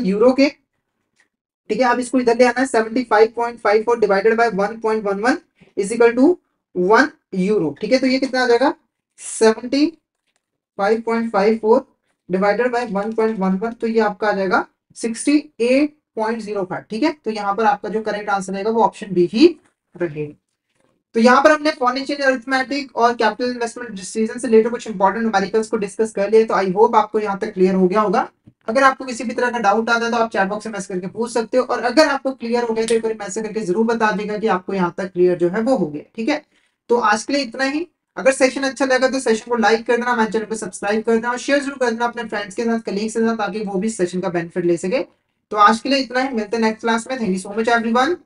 यूरो के, ठीक है। अब इसको इधर ले आना है 75.54 divided by 1.11 is equal to 1 euro, ठीक है। तो ये कितना आ जाएगा 75.54 डिवाइडेड बाय 1.11, तो ये आपका आ जाएगा 68.05, ठीक है। तो यहाँ पर आपका जो करेक्ट आंसर रहेगा वो ऑप्शन बी ही रहेगा। तो यहाँ पर हमने फॉरेन एक्सचेंज अरिथमेटिक और कैपिटल इन्वेस्टमेंट डिसीजन से रिलेटेड कुछ इंपॉर्टेंट न्यूमेरिकल्स को डिस्कस कर लिए। तो आई होप आपको यहाँ तक क्लियर हो गया होगा। अगर आपको किसी भी तरह का डाउट आता है तो आप चैट बॉक्स में मैसेज करके पूछ सकते हो, और अगर आपको क्लियर हो गया तो एक बार मैसेज करके जरूर बता दीजिएगा कि आपको यहाँ तक क्लियर जो है वो हो गया, ठीक है। तो आज के लिए इतना ही। अगर सेशन अच्छा लगा तो सेशन को लाइक कर देना, हमारे चैनल को सब्सक्राइब कर देना और शेयर जरूर कर देना अपने फ्रेंड्स के साथ, कलीग्स के साथ, ताकि वो भी सेशन का बेनिफिट ले सके। तो आज के लिए इतना ही, मिलते हैं नेक्स्ट क्लास में। Thank you so much everyone.